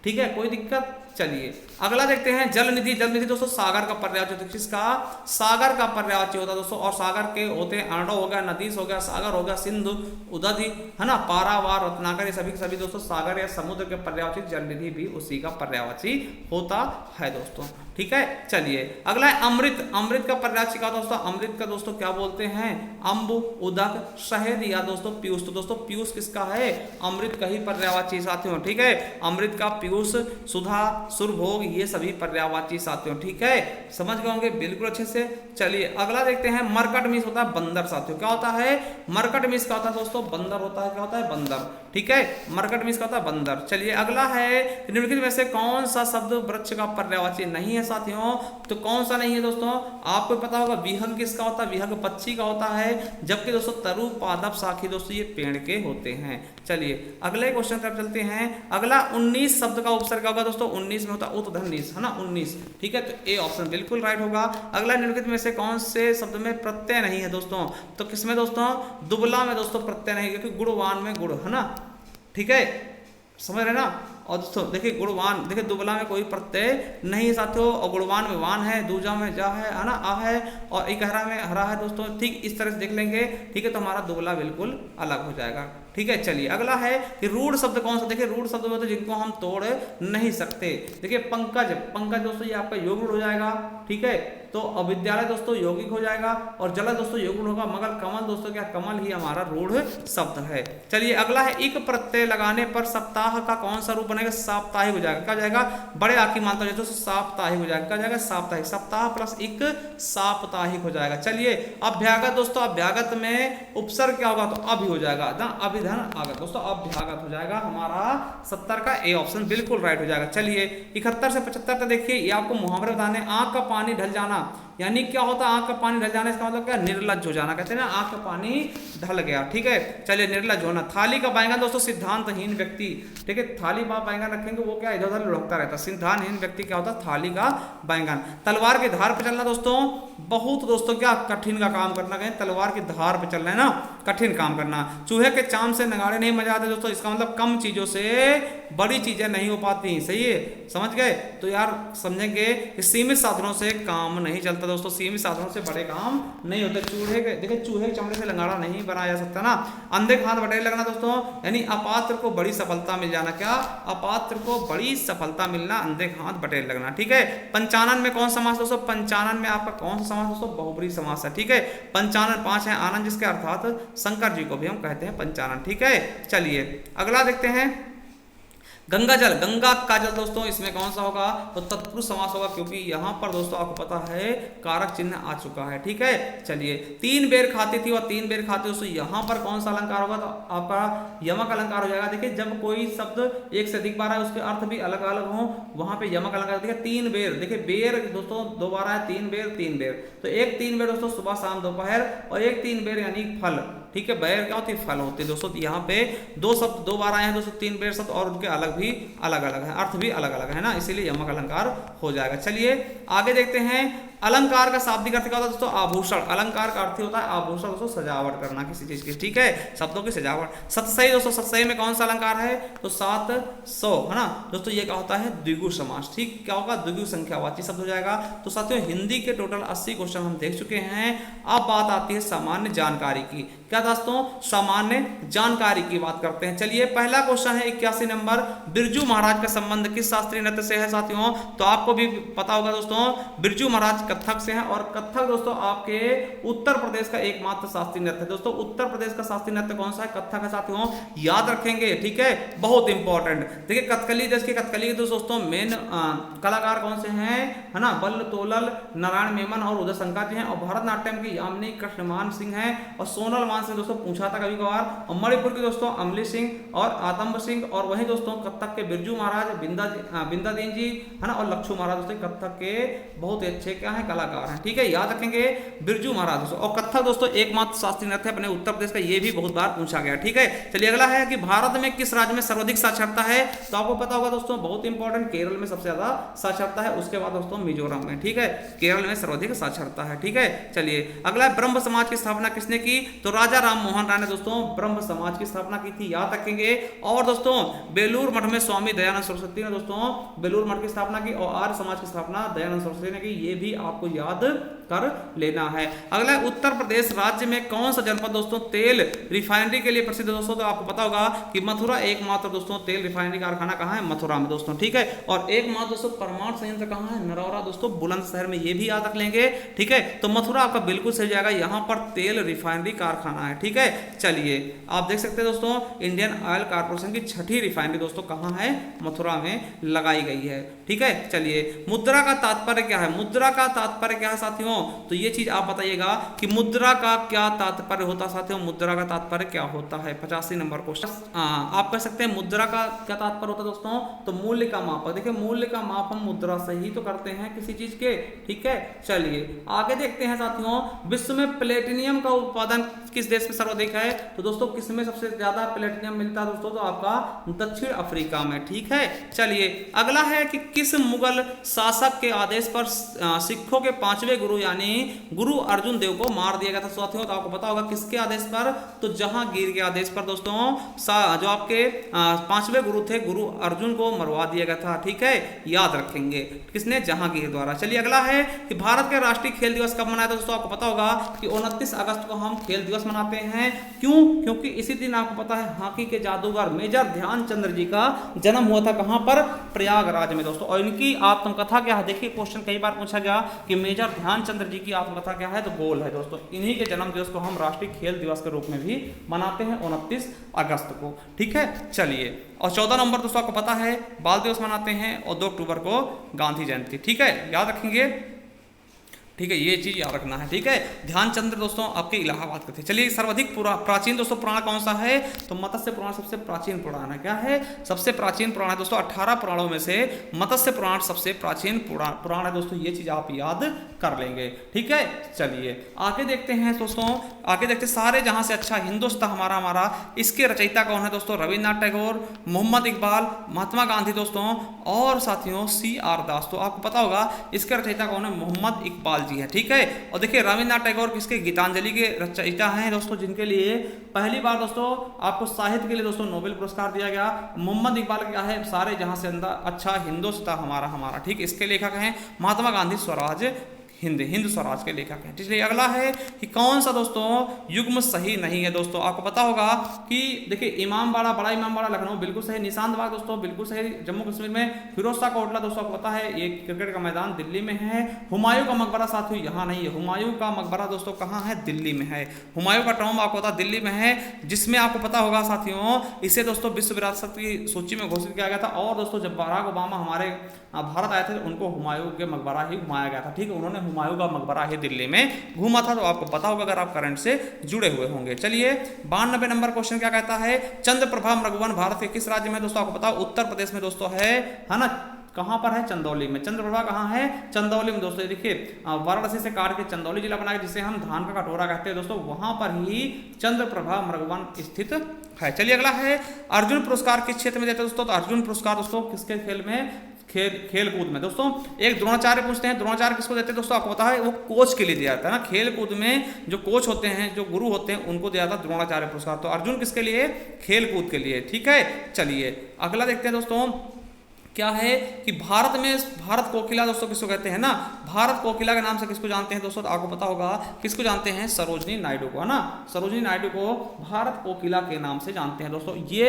ठीक है, कोई दिक्कत। चलिए अगला देखते हैं जलनिधि। जलनिधि दोस्तों सागर का पर्यायवाची होता है, किसका, सागर का पर्यायवाची होता है दोस्तों, और सागर के होते हैं अर्णव हो गया, नदीस हो गया, सागर हो गया, सिंधु, उदधि, है ना, पारावार, रत्नाकर, ये सभी सभी दोस्तों सागर या समुद्र के पर्यायवाची, जलनिधि भी उसी का पर्यायवाची होता है दोस्तों। ठीक है, चलिए अगला है अमृत। अमृत का पर्यायवाची क्या होता है दोस्तों, अमृत का दोस्तों क्या बोलते हैं, अम्बु, उदक, शहद या दोस्तों पीयूष। तो दोस्तों पीयूष किसका है, अमृत का ही पर्यायवाची साथियों। ठीक है, अमृत का पीयूष, सुधा, सुरभोग, ये सभी पर्यायवाची साथियों। ठीक है, समझ गए होंगे बिल्कुल अच्छे से। चलिए अगला देखते हैं। मरकट मीन्स होता है बंदर साथियों। क्या होता है? मरकट मीन्स क्या होता है दोस्तों? बंदर होता है। क्या होता है? बंदर। ठीक है, मरकट मीन्स क्या होता है? बंदर। चलिए अगला है, निम्नलिखित में से कौन सा शब्द वृक्ष का पर्यायवाची नहीं है साथियों? तो कौन सा नहीं है दोस्तों? आपको पता होगा विहंग किसका होता है? विहंग पक्षी का होता है, जबकि दोस्तों तरु, पादप, साखी दोस्तों ये पेड़ के होते हैं। चलिए अगले क्वेश्चन तरफ चलते हैं। अगला 19 शब्द का उपसर्ग क्या होगा दोस्तों? 19 में होता है उतधनिस, है ना, 19। ठीक है, तो ए ऑप्शन बिल्कुल राइट होगा। अगला निम्नलिखित में से कौन से शब्द में प्रत्यय नहीं है दोस्तों? तो किसमें दोस्तों? दुबला में दोस्तों प्रत्यय नहीं, क्योंकि गुणवान में गुण, है ना। ठीक है, समझ रहे ना। और दोस्तों देखिए गुणवान, देखिए दुबला में कोई प्रत्यय नहीं है साथियों, और गुणवान में वान है, दूजा में जा है ना, आ है, और इकहरा में हरा है दोस्तों। ठीक इस तरह से देख लेंगे। ठीक है, तो हमारा दुबला बिल्कुल अलग हो जाएगा। ठीक है, चलिए अगला है कि रूढ़ शब्द कौन सा? देखिए रूढ़ शब्द में तो जिनको हम तोड़ नहीं सकते। देखिए पंकज, पंकज दोस्तों ये आपका योग हो जाएगा। ठीक है, तो अविद्यालय दोस्तों यौगिक हो जाएगा, और जल दोस्तों यौगिक होगा, मगर कमल दोस्तों क्या? कमल ही हमारा रूढ़ शब्द है। चलिए अगला है, इक प्रत्यय लगाने पर सप्ताह का कौन सा रूप बनेगा? साप्ताहिक हो जाएगा। क्या जाएगा? बड़े आकी मानता है दोस्तों, साप्ताहिक हो जाएगा। क्या जाएगा? साप्ताहिक। सप्ताह प्लस इक साप्ताहिक हो जाएगा। चलिए अभ्यागत दोस्तों, अभ्यागत में उपसर्ग क्या होगा? तो अभि हो जाएगा, अभिधन आगत दोस्तों, अभ्यागत हो जाएगा हमारा 70 का ए ऑप्शन बिल्कुल राइट हो जाएगा। चलिए 71 से 75 तक देखिए, ये आपको मुहावरे बताने। आंख का पानी ढल जाना यानी क्या होता है? आंख का पानी ढल जाना, इसका मतलब क्या? निर्लज्ज हो जाना। कहते हैं ना आंख का पानी ढल गया। ठीक है, चलिए निर्लज्ज होना। थाली का बैंगन दोस्तों, सिद्धांतहीन व्यक्ति। ठीक है, थाली में बैंगन रखेंगे वो क्या? इधर उधर लुढ़कता रहता है। सिद्धांतहीन व्यक्ति क्या होता है? थाली का बैंगन। तलवार की धार पर चलना दोस्तों, बहुत दोस्तों क्या कठिन का काम करना। कहें तलवार की धार पे चलना है ना, कठिन काम करना। चूहे के चाम से नगाड़े नहीं बजाते दोस्तों, इसका मतलब कम चीजों से बड़ी चीजें नहीं हो पाती। सही है, समझ गए? तो यार समझेंगे कि सीमित साधनों से काम नहीं चलता दोस्तों, सीमित साधनों से बड़े काम नहीं होते। चूहे के देखिए, चूहे के चमड़े से लंगाड़ा नहीं बनाया जा सकता ना। अंधे के हाथ बटेर लगना दोस्तों, यानी अपात्र को बड़ी सफलता मिल जाना। क्या? अपात्र को बड़ी सफलता मिलना, अंधे के हाथ बटेर लगना। ठीक है, पंचानन में कौन समास दोस्तों? पंचानन में आपका कौन सा समास दोस्तों? बहुब्रीहि समास है। ठीक है, पंचानन 5 है, आनंद जिसके अर्थात शंकर जी को भी हम कहते हैं पंचानन। ठीक है, चलिए अगला देखते हैं। गंगा जल, गंगा का जल दोस्तों, इसमें कौन सा होगा? तो तत्पुरुष समास होगा, क्योंकि यहां पर दोस्तों आपको पता है कारक चिन्ह आ चुका है। ठीक है, चलिए 3 बेर खाती थी और 3 बेर खाते दोस्तों, यहां पर कौन सा अलंकार होगा? तो आपका यमक अलंकार हो जाएगा। देखिए जब कोई शब्द एक से अधिक बार है, उसके अर्थ भी अलग अलग हो, वहां पे यमक अलंकार। देखिए 3 बेर, देखिए बेर दोस्तों 2 बार है, 3 बेर 3 बेर, तो एक 3 बेर दोस्तों सुबह शाम दोपहर, और एक 3 बेर यानी फल। ठीक है, बैर क्या होती है? फल होती है दोस्तों। यहाँ पे 2 शब्द 2 बार आए हैं दोस्तों, 3 बेर शब्द, और उनके अलग भी अलग अलग है, अर्थ भी अलग अलग है ना, इसीलिए यमक अलंकार हो जाएगा। चलिए आगे देखते हैं। अलंकार का शाब्दिक अर्थ क्या होता है दोस्तों? आभूषण। अलंकार का अर्थ होता है आभूषण दोस्तों, सजावट करना किसी चीज की। ठीक है, शब्दों की सजावट। सतसई दोस्तों, सतसई में कौन सा अलंकार है? तो 700, है ना दोस्तों, ये क्या होता है? द्विगु समास। ठीक, क्या होगा? द्विगु संख्यावाची शब्द हो जाएगा। तो साथियों हिंदी के टोटल 80 क्वेश्चन हम देख चुके हैं। अब बात आती है सामान्य जानकारी की। क्या दोस्तों? सामान्य जानकारी की बात करते हैं। चलिए पहला क्वेश्चन है 81 नंबर, बिरजू महाराज का संबंध किस शास्त्रीय नृत्य से है साथियों? तो आपको भी पता होगा दोस्तों, बिरजू महाराज कथक से हैं, और कथक दोस्तों आपके उत्तर प्रदेश का एकमात्र शास्त्रीय नृत्य है दोस्तों। उत्तर प्रदेश का शास्त्रीय नृत्य कौन सा है? कथक है साथियों, याद रखेंगे। ठीक है, बहुत इंपॉर्टेंट। देखिए कथकली देश की कथकली के दोस्तों मेन कलाकार कौन से हैं? है ना, बल्ल तोलल, नारायण मेमन और उदय शंकर जी हैं, और भरतनाट्यम की यामिनी कृष्णमान सिंह हैं, और सोनल मान से दोस्तों पूछा था कभी कभार, और मणिपुर के दोस्तों अमली सिंह और आतंब सिंह, और वही दोस्तों कथक के बिरजू महाराज, बिंदादीन जी, है ना, और लक्षू महाराज दोस्तों कथक के बहुत अच्छे क्या है? कलाकार हैं। ठीक है, याद रखेंगे बिरजू महाराज दोस्तों। और कथक दोस्तों एकमात्र शास्त्रीय नृत्य है अपने उत्तर प्रदेश का, ये भी बहुत बार पूछा गया। ठीक है, चलिए अगला है कि भारत में किस राज्य में सर्वाधिक साक्षरता है? तो आपको पता होगा दोस्तों, बहुत इंपॉर्टेंट, केरल में सबसे ज्यादा साक्षरता है, उसके बाद दोस्तों मिजोरम में। ठीक है, केरल में सर्वाधिक साक्षरता है। ठीक है, चलिए अगला है ब्रह्म समाज की स्थापना किसने की? तो राजा राम मोहन राय ने दोस्तों ब्रह्म समाज की स्थापना की थी, याद रखेंगे। और दोस्तों बेलूर मठ में स्वामी दयानंद सरस्वती ने दोस्तों बेलूर मठ की स्थापना की, और आर्य समाज की स्थापना दयानंद सरस्वती ने की, ये भी आपको याद कर लेना है। अगला उत्तर प्रदेश राज्य में कौन सा जनपद दोस्तों तेल रिफाइनरी के लिए प्रसिद्ध दोस्तों? तो आपको पता होगा कि मथुरा एकमात्र दोस्तों तेल रिफाइनरी कारखाना कहाँ है? मथुरा में दोस्तों, ठीक है। और एकमात्र दोस्तों परमाणु संयंत्र कहाँ है? नरौरा दोस्तों, बुलंदशहर में, ये भी याद रख लेंगे, ठीक है। तो मथुरा आपका बिल्कुल सही जाएगा, यहाँ पर तेल रिफाइनरी कारखाना है, ठीक है। चलिए आप देख सकते हैं दोस्तों इंडियन ऑयल कारपोरेशन की छठी रिफाइनरी दोस्तों कहाँ है? मथुरा में लगाई गई है, ठीक है। चलिए मुद्रा का तात्पर्य क्या है? मुद्रा का तात्पर्य क्या है साथियों? तो ये चीज आप बताइएगा कि मुद्रा का क्या तात्पर्य होता है साथियों? मुद्रा का तात्पर्य क्या होता है? 85 नंबर क्वेश्चन। आप कह सकते हैं मुद्रा का क्या तात्पर्य होता है दोस्तों? तो मूल्य का मापक। देखिए मूल्य का माप हम मुद्रा से ही तो करते हैं किसी चीज के, ठीक है। चलिए आगे देखते हैं साथियों, विश्व में प्लेटिनियम का उत्पादन किस देश में सर्वाधिक है? तो दोस्तों किसमें सबसे ज्यादा प्लेटिनियम मिलता है दोस्तों? तो आपका दक्षिण अफ्रीका में, ठीक है। चलिए अगला है कि किस मुगल शासक के आदेश पर सिखों के पांचवें गुरु यानी गुरु अर्जुन देव को मार दिया गया था साथियों? तो आपको पता होगा किसके आदेश पर? तो जहांगीर के आदेश पर दोस्तों जो आपके पांचवें गुरु थे गुरु अर्जुन को मरवा दिया गया था, ठीक है, याद रखेंगे। किसने? जहांगीर द्वारा। चलिए अगला है कि भारत के राष्ट्रीय खेल दिवस कब मनाया था दोस्तों? आपको पता होगा कि 29 अगस्त को हम खेल दिवस मनाते हैं। क्यों? क्योंकि इसी दिन आपको पता है हॉकी के जादूगर मेजर ध्यानचंद जी का जन्म हुआ था। कहां पर? प्रयागराज में दोस्तों। और इनकी आत्मकथा क्या है? देखिए क्वेश्चन कई बार पूछा गया कि मेजर ध्यानचंद जी की आत्मकथा क्या है? तो गोल है दोस्तों। इन्हीं के जन्म दिवस को हम राष्ट्रीय खेल दिवस के रूप में भी मनाते हैं 29 अगस्त को, ठीक है। चलिए और 14 नंबर दोस्तों आपको पता है बाल दिवस मनाते हैं और 2 अक्टूबर को गांधी जयंती, ठीक है, याद रखेंगे, ठीक है, ये चीज याद रखना है, ठीक है। ध्यानचंद्र दोस्तों आपके इलाहाबाद के थे। चलिए सर्वाधिक प्राचीन दोस्तों पुराण कौन सा है? तो मत्स्य पुराण सबसे प्राचीन पुराण है। क्या है? सबसे प्राचीन पुराण है दोस्तों। 18 पुराणों में से मत्स्य पुराण सबसे प्राचीन पुराण है दोस्तों। ये चीज आप याद कर लेंगे, ठीक है। चलिए आगे देखते हैं दोस्तों, आगे देखते सारे जहां से अच्छा हिंदुस्तान हमारा, इसके रचयिता कौन है दोस्तों? रविन्द्रनाथ टैगोर, मोहम्मद इकबाल, महात्मा गांधी दोस्तों और साथियों CR दास। तो आपको पता होगा इसके रचयिता कौन है? मोहम्मद इकबाल जी है, ठीक है। और देखिए रविन्द्रनाथ टैगोर किसके? गीतांजलि के रचयिता हैं दोस्तों, जिनके लिए पहली बार दोस्तों आपको साहित्य के लिए दोस्तों नोबेल पुरस्कार दिया गया। मोहम्मद इकबाल क्या है? सारे जहां से अच्छा हिंदुस्तान हमारा, ठीक, इसके लेखक हैं। महात्मा गांधी स्वराज हिंद स्वराज के लेखक हैं। इसलिए अगला है कि कौन सा दोस्तों युग्म सही नहीं है दोस्तों? आपको पता होगा कि देखिए इमामबाड़ा, बड़ा इमामबाड़ा लखनऊ बिल्कुल सही, निशांत बाग दोस्तों बिल्कुल सही जम्मू कश्मीर में, फिरोज शाह कोटला दोस्तों आपको पता है ये क्रिकेट का मैदान दिल्ली में है। हुमायूं का मकबरा साथियों यहाँ नहीं है, हुमायूं का मकबरा दोस्तों कहाँ है? दिल्ली में है। हुमायूं का टॉम्ब आपको पता दिल्ली में है, जिसमें आपको पता होगा साथियों इसे दोस्तों विश्व विरासत की सूची में घोषित किया गया था। और दोस्तों जब बराक ओबामा हमारे भारत आए थे उनको हुमायूं के मकबरा ही घुमाया गया था, ठीक है, उन्होंने हुमायूं का मकबरा ही दिल्ली में घूमा था। तो आपको पता होगा अगर आप करंट से जुड़े हुए होंगे। चलिए 92 नंबर क्वेश्चन क्या कहता है? चंद्रप्रभा मृगवन भारत के किस राज्य में दोस्तों? आपको पता उत्तर प्रदेश में दोस्तों है ना। कहां पर है? चंदौली में। चंद्रप्रभा कहां है? चंदौली में दोस्तों। देखिए वाराणसी से काट के चंदौली जिला बनाया जिसे हम धान का कटोरा कहते हैं दोस्तों, वहां पर ही चंद्रप्रभा मृगवन स्थित है। चलिए अगला है अर्जुन पुरस्कार किस क्षेत्र में देते हैं दोस्तों? तो अर्जुन पुरस्कार दोस्तों किसके खेल में? खेल कूद में दोस्तों। एक द्रोणाचार्य पूछते हैं, द्रोणाचार्य किसको देते हैं दोस्तों? आपको पता है वो कोच के लिए दिया जाता है ना, खेल कूद में जो कोच होते हैं, जो गुरु होते हैं, उनको दिया जाता है द्रोणाचार्य पुरस्कार। तो अर्जुन किसके लिए? खेल कूद के लिए, ठीक है। चलिए अगला देखते हैं दोस्तों क्या है कि भारत में भारत कोकिला दोस्तों किसको कहते हैं ना? भारत कोकिला के नाम से किसको जानते हैं दोस्तों? तो आपको पता होगा किसको जानते हैं? सरोजनी नायडू को, है ना। सरोजनी नायडू को भारत कोकिला के नाम से जानते हैं दोस्तों। ये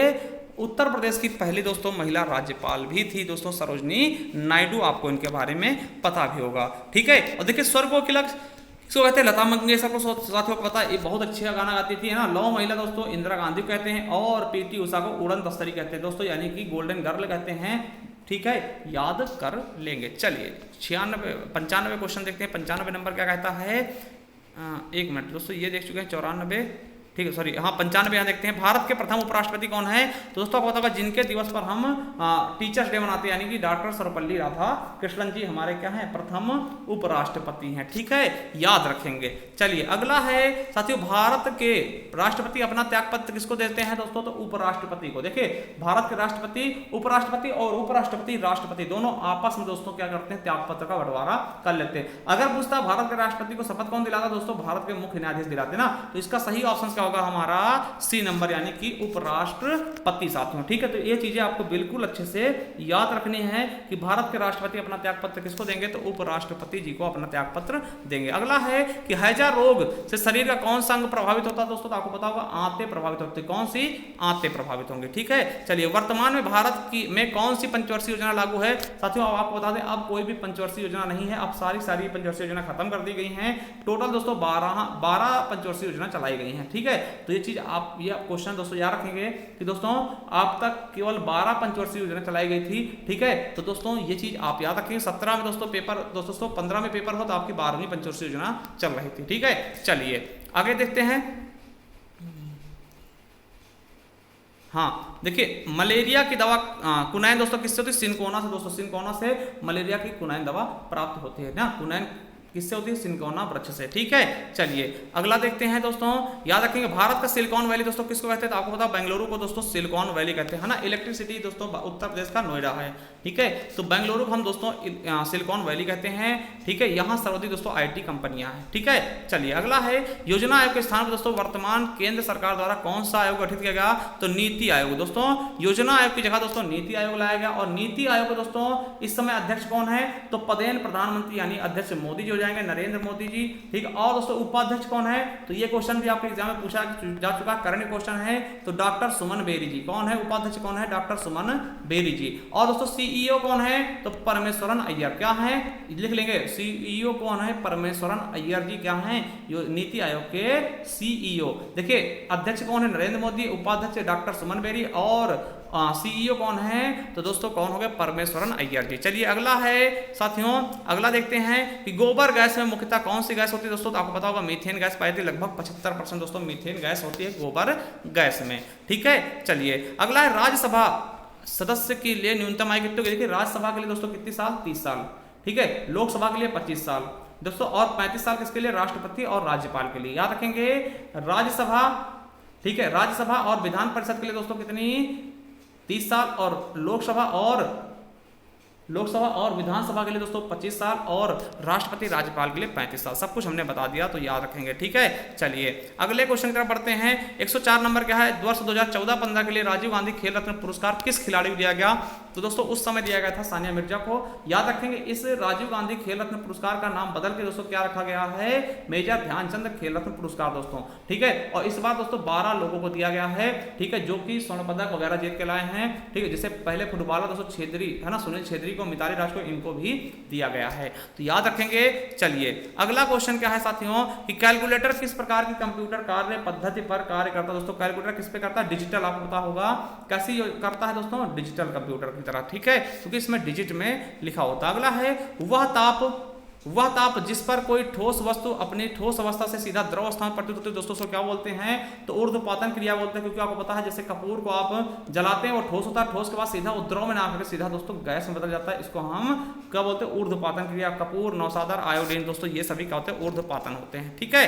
उत्तर प्रदेश की पहली दोस्तों महिला राज्यपाल भी थी दोस्तों सरोजनी नायडू, आपको इनके बारे में पता भी होगा, ठीक है। और देखिए स्वर कोकिला किसको कहते हैं? लता मंगेशकर को साथियों को पता है, ये बहुत अच्छा गाना गाती थी, है ना। लौ महिला दोस्तों इंदिरा गांधी को कहते हैं और PT उषा को उड़न दस्तरी कहते हैं दोस्तों, यानी कि गोल्डन गर्ल कहते हैं, ठीक है, याद कर लेंगे। चलिए 95 क्वेश्चन देखते हैं। 95 नंबर क्या कहता है? एक मिनट दोस्तों, ये देख चुके हैं 94, ठीक है, सॉरी, हाँ 95 यहाँ देखते हैं। भारत के प्रथम उपराष्ट्रपति कौन है? तो दोस्तों आपको पता होगा जिनके दिवस पर हम टीचर्स डे मनाते हैं, यानी कि डॉक्टर सर्वपल्ली राधाकृष्णन जी हमारे क्या है? प्रथम उपराष्ट्रपति हैं, ठीक है, याद रखेंगे। चलिए अगला है साथियों, भारत के राष्ट्रपति अपना त्यागपत्र किसको देते हैं दोस्तों? तो उपराष्ट्रपति को। देखिए भारत के राष्ट्रपति, उपराष्ट्रपति और उपराष्ट्रपति राष्ट्रपति दोनों आपस में दोस्तों क्या करते हैं? त्यागपत्र का बंटवारा कर लेते हैं। अगर पूछता भारत के राष्ट्रपति को शपथ कौन दिलाता दोस्तों? भारत के मुख्य न्यायाधीश दिलाते ना। तो इसका सही ऑप्शन क्या होगा हमारा सी नंबर, यानी कि उपराष्ट्रपति साथियों। ठीक है, तो ये चीजें आपको बिल्कुल अच्छे से याद रखनी है कि भारत के राष्ट्रपति अपना त्यागपत्र किसको देंगे, तो उपराष्ट्रपति जी को अपना त्यागपत्र देंगे। अगला है कि हैजा रोग से शरीर का कौन सा अंग प्रभावित होता है दोस्तों, तो आपको पता होगा आंतें प्रभावित होती है। कौन सी? आंतें प्रभावित होंगे। ठीक है, चलिए वर्तमान में भारत की में कौन सी पंचवर्षीय योजना लागू है साथियों, अब आपको बता दें अब कोई भी पंचवर्षीय योजना नहीं है, अब सारी पंचवर्षीय योजना खत्म कर दी गई हैं। टोटल दोस्तों 12 पंचवर्षीय योजना चलाई गई हैं। ठीक है, तो ये चीज आप ये क्वेश्चन दोस्तों याद रखेंगे कि दोस्तों अब तक केवल 12 पंचवर्षीय योजना चलाई गई थी। ठीक है, तो दोस्तों ये चीज आप याद रखेंगे। 17 में दोस्तों पेपर, दोस्तों 15 में पेपर हो तो आपकी 12वीं पंचवर्षीय योजना चल रही थी। ठीक है, चलिए आगे देखते हैं। हाँ देखिए, मलेरिया की दवा कुनैन दोस्तों किससे होती है? सिनकोना से दोस्तों, सिनकोना से मलेरिया की कुनैन दवा प्राप्त होती है ना। कुनैन किससे होती है? सिनकोना वृक्ष से। ठीक है, चलिए अगला देखते हैं दोस्तों। याद रखेंगे भारत का सिलिकॉन वैली दोस्तों किसको कहते हैं, तो आपको पता है बेंगलुरु को दोस्तों सिलिकॉन वैली कहते हैं ना। इलेक्ट्रिसिटी दोस्तों उत्तर प्रदेश का नोएडा है। ठीक है, तो बेंगलुरु को हम दोस्तों सिलिकॉन वैली कहते हैं। ठीक है, यहाँ सर्वाधिक दोस्तों IT कंपनियां हैं। ठीक है, चलिए अगला है योजना आयोग के स्थान पर दोस्तों वर्तमान केंद्र सरकार द्वारा कौन सा आयोग गठित किया गया, तो नीति आयोग। दोस्तों योजना आयोग की जगह दोस्तों नीति आयोग लाया गया, और नीति आयोग को दोस्तों इस समय अध्यक्ष कौन है, तो पदेन प्रधानमंत्री यानी अध्यक्ष मोदी जी हो जाएंगे, नरेंद्र मोदी जी। ठीक, और दोस्तों उपाध्यक्ष कौन है, तो ये क्वेश्चन भी आपके एग्जाम में पूछा जा चुका, करंट क्वेश्चन है, तो डॉक्टर सुमन बेरी जी। कौन है उपाध्यक्ष, कौन है, डॉक्टर सुमन बेरी जी। और दोस्तों CEO कौन है, तो परमेश्वरन अय्यर। क्या है, लिख लेंगे, CEO कौन है, परमेश्वरन अय्यर जी क्या है, नीति आयोग के CEO। देखिए अध्यक्ष कौन है, नरेंद्र मोदी, उपाध्यक्ष डॉक्टर सुमन बेरी, और CEO कौन है, तो दोस्तों कौन हो गए, परमेश्वरन अय्यर जी। चलिए अगला है साथियों, अगला देखते हैं कि गोबर गैस में मुख्यतः कौन सी गैस होती है दोस्तों, तो आपको पता होगा मीथेन गैस पाई थी, लगभग 75% दोस्तों मीथेन गैस होती है गोबर गैस में। ठीक है, चलिए अगला है राज्यसभा सदस्य के लिए न्यूनतम आयु कितनी। देखिए राज्यसभा के लिए दोस्तों कितनी साल, 30 साल। ठीक है, लोकसभा के लिए 25 साल दोस्तों, और 35 साल किसके लिए, राष्ट्रपति और राज्यपाल के लिए। याद रखेंगे राज्यसभा, ठीक है, राज्यसभा और विधान परिषद के लिए दोस्तों कितनी, 30 साल, और लोकसभा और विधानसभा के लिए दोस्तों 25 साल, और राष्ट्रपति राज्यपाल के लिए 35 साल। सब कुछ हमने बता दिया, तो याद रखेंगे। ठीक है, चलिए अगले क्वेश्चन की तरफ बढ़ते हैं। 104 नंबर क्या है, वर्ष 2014-15 के लिए राजीव गांधी खेल रत्न पुरस्कार किस खिलाड़ी को दिया गया, तो दोस्तों उस समय दिया गया था सानिया मिर्जा को। याद रखेंगे इस राजीव गांधी खेल रत्न पुरस्कार का नाम बदल के दोस्तों क्या रखा गया है, मेजर ध्यानचंद खेल रत्न पुरस्कार दोस्तों। ठीक है, और इस बार दोस्तों 12 लोगों को दिया गया है। ठीक है, जो कि स्वर्ण पदक वगैरह जीत के लाए हैं। ठीक है, जैसे पहले फुटबॉलर दोस्तों छेत्री है ना, सुनील छेत्री को, मिताली राज को, इनको भी दिया गया है, तो याद रखेंगे। चलिए अगला क्वेश्चन क्या है साथियों, कि कैलकुलेटर किस प्रकार की कंप्यूटर कार्य पद्धति पर कार्य करता है दोस्तों। कैलकुलेटर किस पे करता है, डिजिटल। आपको पता होगा कैसी करता है दोस्तों, डिजिटल कंप्यूटर की तरह। ठीक है, क्योंकि इसमें डिजिट में लिखा होता है। अगला है वह ताप जिस पर कोई ठोस वस्तु अपनी ठोस अवस्था से सीधा द्रव अवस्था में परिवर्तित होती है दोस्तों, क्या बोलते हैं, तो ऊर्ध्वपातन क्रिया बोलते हैं। क्योंकि आपको पता है जैसे कपूर को आप जलाते हैं, वो ठोस होता है, ठोस के बाद सीधा वो द्रव में ना आकर सीधा दोस्तों गैस में बदल जाता है, इसको हम क्या बोलते हैं, ऊर्ध्वपातन क्रिया। कपूर, नौसादर, आयोडीन दोस्तों ये सभी क्या होते हैं, ऊर्ध्वपातन होते हैं। ठीक है,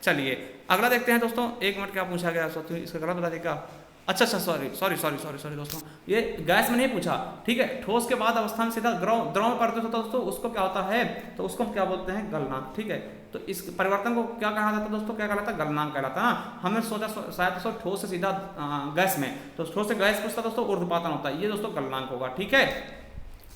चलिए अगला देखते हैं दोस्तों। 1 मिनट क्या पूछा गया साथियों, इसका गलत बता देगा। अच्छा सॉरी दोस्तों, ये गैस में नहीं पूछा। ठीक है, ठोस के बाद अवस्था में सीधा द्रव में परिवर्तित होता है दोस्तों, उसको क्या होता है, तो उसको हम क्या बोलते हैं, गलनांक। ठीक है, तो इस परिवर्तन को क्या कहा जाता है दोस्तों, क्या कहलाता है, गलनांक कहलाता है ना। हमने सोचा शायद दोस्तों ठोस से सीधा गैस में, तो ठोस से गैस पूछता दोस्तों ऊर्ध्वपातन होता है, ये दोस्तों गलनांक होगा। ठीक है,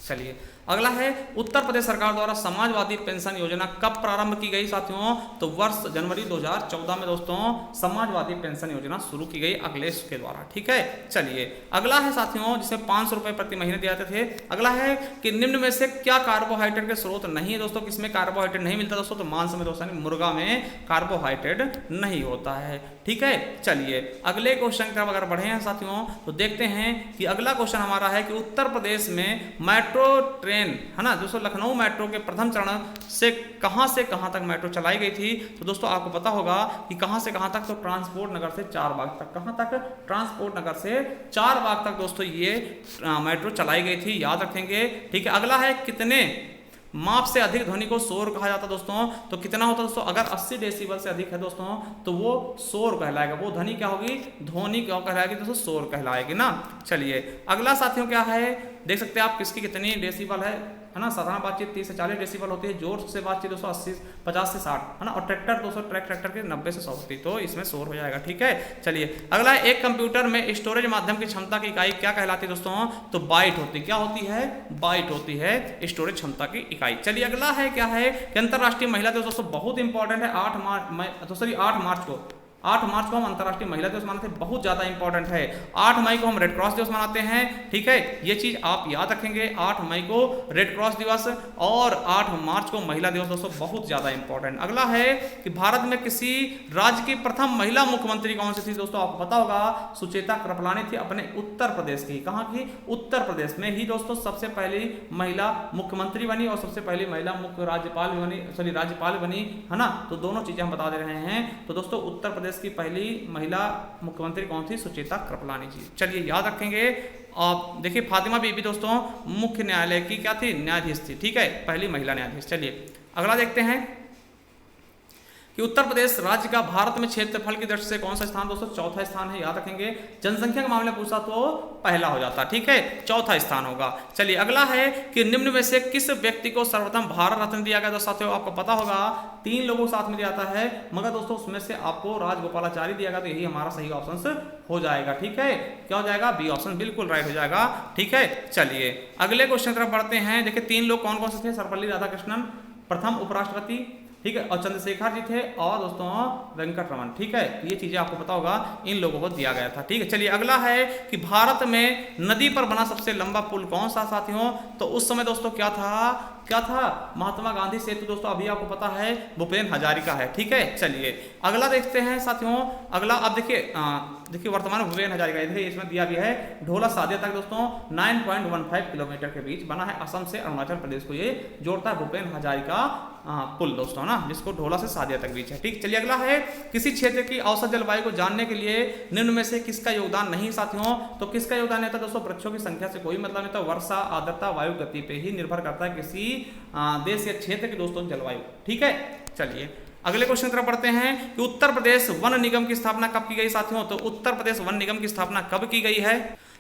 चलिए अगला है उत्तर प्रदेश सरकार द्वारा समाजवादी पेंशन योजना कब प्रारंभ की गई साथियों, तो वर्ष जनवरी 2014 में दोस्तों समाजवादी पेंशन योजना शुरू की गई अखिलेश के द्वारा। ठीक है, चलिए अगला है साथियों, जिसमें 500 रुपए प्रति महीने दिए जाते थे। अगला है कि निम्न में से क्या कार्बोहाइड्रेट के स्रोत नहीं है दोस्तों, किसमें कार्बोहाइड्रेट नहीं मिलता दोस्तों, तो मांस में दोस्तों, मुर्गा में कार्बोहाइड्रेट नहीं होता है। ठीक है, चलिए अगले क्वेश्चन की तरफ अगर बढ़े हैं साथियों, तो देखते हैं कि अगला क्वेश्चन हमारा है कि उत्तर प्रदेश में मेट्रो ट्रेन है ना दोस्तों, लखनऊ मेट्रो के प्रथम चरण से कहां तक मेट्रो चलाई गई थी, तो दोस्तों आपको पता होगा कि कहां से कहां तक, तो ट्रांसपोर्ट नगर से चारबाग तक। कहां तक, ट्रांसपोर्ट नगर से चारबाग तक दोस्तों ये मेट्रो चलाई गई थी, याद रखेंगे। ठीक है, अगला है कितने माप से अधिक ध्वनि को शोर कहा जाता है दोस्तों, तो कितना होता है दोस्तों, अगर 80 डेसिबल से अधिक है दोस्तों तो वो शोर कहलाएगा, वो ध्वनि क्या होगी, ध्वनि क्या कहलाएगी दोस्तों, शोर कहलाएगी ना। चलिए अगला साथियों क्या है, देख सकते हैं आप किसकी कितनी डेसिबल है, है ना। साधारण बातचीत 30 से 40 डेसिबल होती है, जोर से बातचीत 280 50 से 60, है ना। और ट्रैक्टर 200 ट्रैक्टर के 90 से 100 होती, तो इसमें शोर हो जाएगा, ठीक है। चलिए अगला, एक कंप्यूटर में स्टोरेज माध्यम की क्षमता की इकाई क्या कहलाती है दोस्तों, तो बाइट होती है। क्या होती है, बाइट होती है स्टोरेज क्षमता की इकाई। चलिए अगला है क्या है कि अंतरराष्ट्रीय महिला दिवस दोस्तों बहुत इंपॉर्टेंट है। 8 मार्च को हम अंतरराष्ट्रीय महिला दिवस मनाते हैं, बहुत ज्यादा इंपॉर्टेंट है। 8 मई को हम रेड क्रॉस दिवस मनाते हैं, ठीक है, ये चीज आप याद रखेंगे। 8 मई को रेड क्रॉस दिवस और 8 मार्च को महिला दिवस दोस्तों बहुत ज्यादा इंपॉर्टेंट। अगला है कि भारत में किसी राज्य की प्रथम महिला मुख्यमंत्री कौन सी थी दोस्तों, आपको पता होगा सुचेता कृपलानी थी, अपने उत्तर प्रदेश की। कहां की, उत्तर प्रदेश में ही दोस्तों सबसे पहली महिला मुख्यमंत्री बनी और सबसे पहली महिला मुख्य राज्यपाल बनी, है ना। तो दोनों चीजें हम बता दे रहे हैं। तो दोस्तों उत्तर प्रदेश की पहली महिला मुख्यमंत्री कौन थी, सुचेता कृपलानी जी। चलिए याद रखेंगे। आप देखिए फातिमा बीबी दोस्तों मुख्य न्यायालय की क्या थी, न्यायाधीश थी, ठीक है, पहली महिला न्यायाधीश। चलिए अगला देखते हैं कि उत्तर प्रदेश राज्य का भारत में क्षेत्रफल की दृष्टि से कौन सा स्थान दोस्तों, चौथा स्थान है, याद रखेंगे। जनसंख्या के मामले में पूछा तो पहला हो जाता, ठीक है, चौथा स्थान होगा। चलिए अगला है कि निम्न में से किस व्यक्ति को सर्वप्रथम भारत रत्न दिया गया, तो साथियों आपको पता होगा 3 लोगों को साथ में दिया जाता है, मगर दोस्तों उसमें से आपको राजगोपालाचारी दिया गया, तो यही हमारा सही ऑप्शन हो जाएगा, ठीक है। क्या हो जाएगा, बी ऑप्शन बिल्कुल राइट हो जाएगा, ठीक है। चलिए अगले क्वेश्चन की तरफ बढ़ते हैं। देखिए 3 लोग कौन कौन से थे, सर्वपल्ली राधाकृष्णन प्रथम उपराष्ट्रपति, ठीक है, और चंद्रशेखर जी थे, और दोस्तों वेंकट रमन, ठीक है। ये चीजें आपको पता होगा, इन लोगों को दिया गया था, ठीक है। चलिए अगला है कि भारत में नदी पर बना सबसे लंबा पुल कौन सा साथियों, तो उस समय दोस्तों क्या था, महात्मा गांधी सेतु दोस्तों, अभी आपको पता है भूपेन हजारिका है, ठीक है। चलिए अगला देखते हैं साथियों। अगला अब देखिए वर्तमान में भूपेन हजारिका, देखिए इसमें दिया भी है ढोला सादिया तक दोस्तों 9.15 किलोमीटर के बीच बना है, असम से अरुणाचल प्रदेश को ये जोड़ता है भूपेन हजारिका पुल दोस्तों ना, जिसको ढोला से सादिया तक बीच है, ठीक। चलिए अगला है, किसी क्षेत्र की औसत जलवायु को जानने के लिए निम्न में से किसका योगदान नहीं साथियों, तो किसका योगदान नहीं था दोस्तों, वृक्षों की संख्या से कोई मतलब नहीं था, वर्षा आर्द्रता वायु गति पे ही निर्भर करता है किसी देश या क्षेत्र की दोस्तों जलवायु, ठीक है। चलिए अगले क्वेश्चन की तरफ बढ़ते हैं कि उत्तर प्रदेश वन निगम की स्थापना कब की गई साथियों, तो उत्तर प्रदेश वन निगम की स्थापना कब की गई है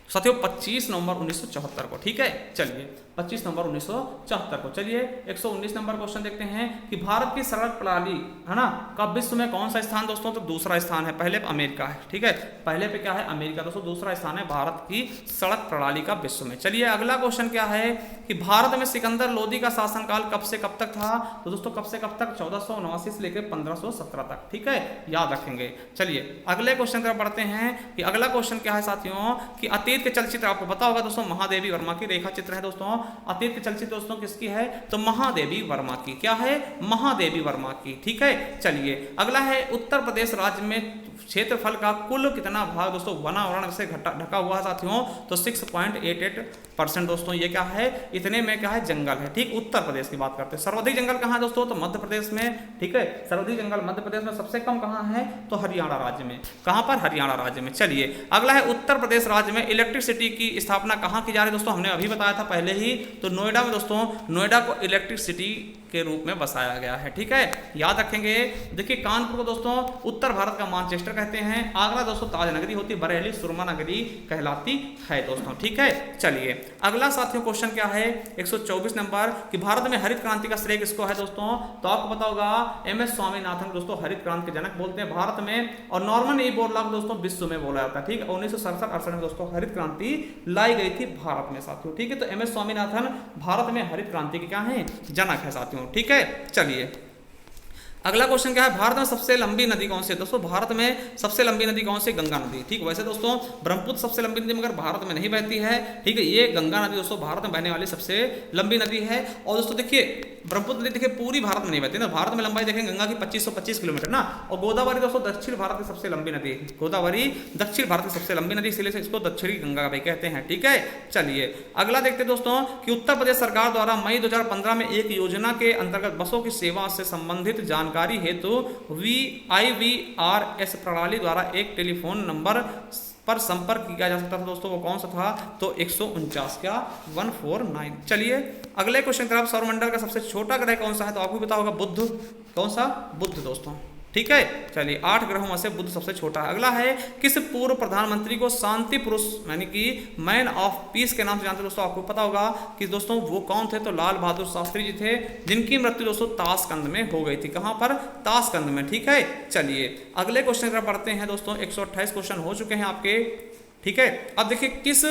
साथियों, 25 नवंबर 1974 को, ठीक है। चलिए 25 नवंबर 1974 को। चलिए 119 नंबर क्वेश्चन देखते हैं कि भारत की सड़क प्रणाली, है ना, का विश्व में कौन सा स्थान दोस्तों, तो दूसरा स्थान है, पहले पे अमेरिका है, ठीक है, पहले पे क्या है, अमेरिका दोस्तों, दूसरा स्थान है भारत की सड़क प्रणाली का विश्व में। चलिए अगला क्वेश्चन क्या है कि भारत में सिकंदर लोदी का शासनकाल कब से कब तक था, तो दोस्तों कब से कब तक, 1489 से लेकर 1517 तक, ठीक है, याद रखेंगे। चलिए अगले क्वेश्चन की तरफ बढ़ते हैं कि अगला क्वेश्चन क्या है साथियों कि अतीत के चलचित्र, आपको पता होगा दोस्तों महादेवी वर्मा की रेखा चित्र है दोस्तों, अतीत के चलचित्र दोस्तों किसकी है, तो महादेवी वर्मा की, क्या है, महादेवी वर्मा की, ठीक है। चलिए अगला है उत्तर प्रदेश राज्य में क्षेत्रफल का कुल कितना भाग दोस्तों वनावरण से ढका हुआ है साथियों, तो 6.88% दोस्तों, ये क्या है, इतने में क्या है, जंगल है, ठीक। उत्तर प्रदेश की बात करते हैं, सर्वाधिक जंगल कहाँ है दोस्तों, तो मध्य प्रदेश में, ठीक है, सर्वाधिक जंगल मध्य प्रदेश में, सबसे कम कहाँ है, तो हरियाणा राज्य में, कहाँ पर, हरियाणा राज्य में। चलिए अगला है उत्तर प्रदेश राज्य में इलेक्ट्रिसिटी की स्थापना कहाँ की जा रही है दोस्तों, हमने अभी बताया था पहले ही, तो नोएडा में दोस्तों, नोएडा को इलेक्ट्रिक सिटी के रूप में बसाया गया है, ठीक है, याद रखेंगे। देखिए कानपुर को दोस्तों उत्तर भारत का मैनचेस्टर कहते हैं, आगरा दोस्तों ताज नगरी होती, बरेली सुरमा नगरी कहलाती है दोस्तों, ठीक है। चलिए अगला साथियों क्वेश्चन क्या है 124 नंबर कि भारत में हरित क्रांति का श्रेय किसको है दोस्तों, तो आपको पता होगा MS स्वामीनाथन दोस्तों हरित क्रांति के जनक बोलते हैं भारत में, और नॉर्मन ई बोरलॉग दोस्तों विश्व में बोला जाता है, ठीक है। 1967-68 में दोस्तों हरित क्रांति लाई गई थी भारत में साथियों, ठीक है। तो MS स्वामीनाथन भारत में हरित क्रांति के क्या है, जनक है साथियों, ठीक है। चलिए अगला क्वेश्चन क्या है, भारत में सबसे लंबी नदी कौन सी है दोस्तों, भारत में सबसे लंबी नदी कौन सी, गंगा नदी, ठीक। वैसे दोस्तों ब्रह्मपुत्र सबसे लंबी नदी मगर भारत में नहीं बहती है, ठीक है, ये गंगा नदी दोस्तों भारत में बहने वाली सबसे लंबी नदी है। और दोस्तों देखिए ब्रह्मपुत्र नदी देखिए पूरी भारत में नहीं बहती ना, भारत में लंबाई देखेंगे गंगा की 2525 किलोमीटर ना, और गोदावरी दोस्तों दक्षिण भारत की सबसे लंबी नदी, गोदावरी दक्षिण भारत की सबसे लंबी नदी, इसलिए इसको दक्षिणी गंगा भी कहते हैं, ठीक है। चलिए अगला देखते हैं दोस्तों कि उत्तर प्रदेश सरकार द्वारा मई 2015 में एक योजना के अंतर्गत बसों की सेवा से संबंधित जानकारी हेतु IVRS प्रणाली द्वारा एक टेलीफोन नंबर पर संपर्क किया जा सकता था दोस्तों, वो कौन सा था, तो 149 क्या 149। चलिए अगले क्वेश्चन की तरफ, सौरमंडल का सबसे छोटा ग्रह कौन सा है, तो आपको पता होगा बुध, कौन सा, बुध दोस्तों, ठीक है। चलिए 8 ग्रहों में से बुध सबसे छोटा है। अगला है किस पूर्व प्रधानमंत्री को शांति पुरुष यानी कि मैन ऑफ पीस के नाम से जानते हैं दोस्तों? आपको पता होगा कि दोस्तों वो कौन थे, तो लाल बहादुर शास्त्री जी थे, जिनकी मृत्यु दोस्तों ताशकंद में हो गई थी। कहां पर? ताशकंद में। ठीक है। चलिए अगले क्वेश्चन की तरफ बढ़ते हैं दोस्तों। 128 क्वेश्चन हो चुके हैं आपके। ठीक है। अब देखिए किस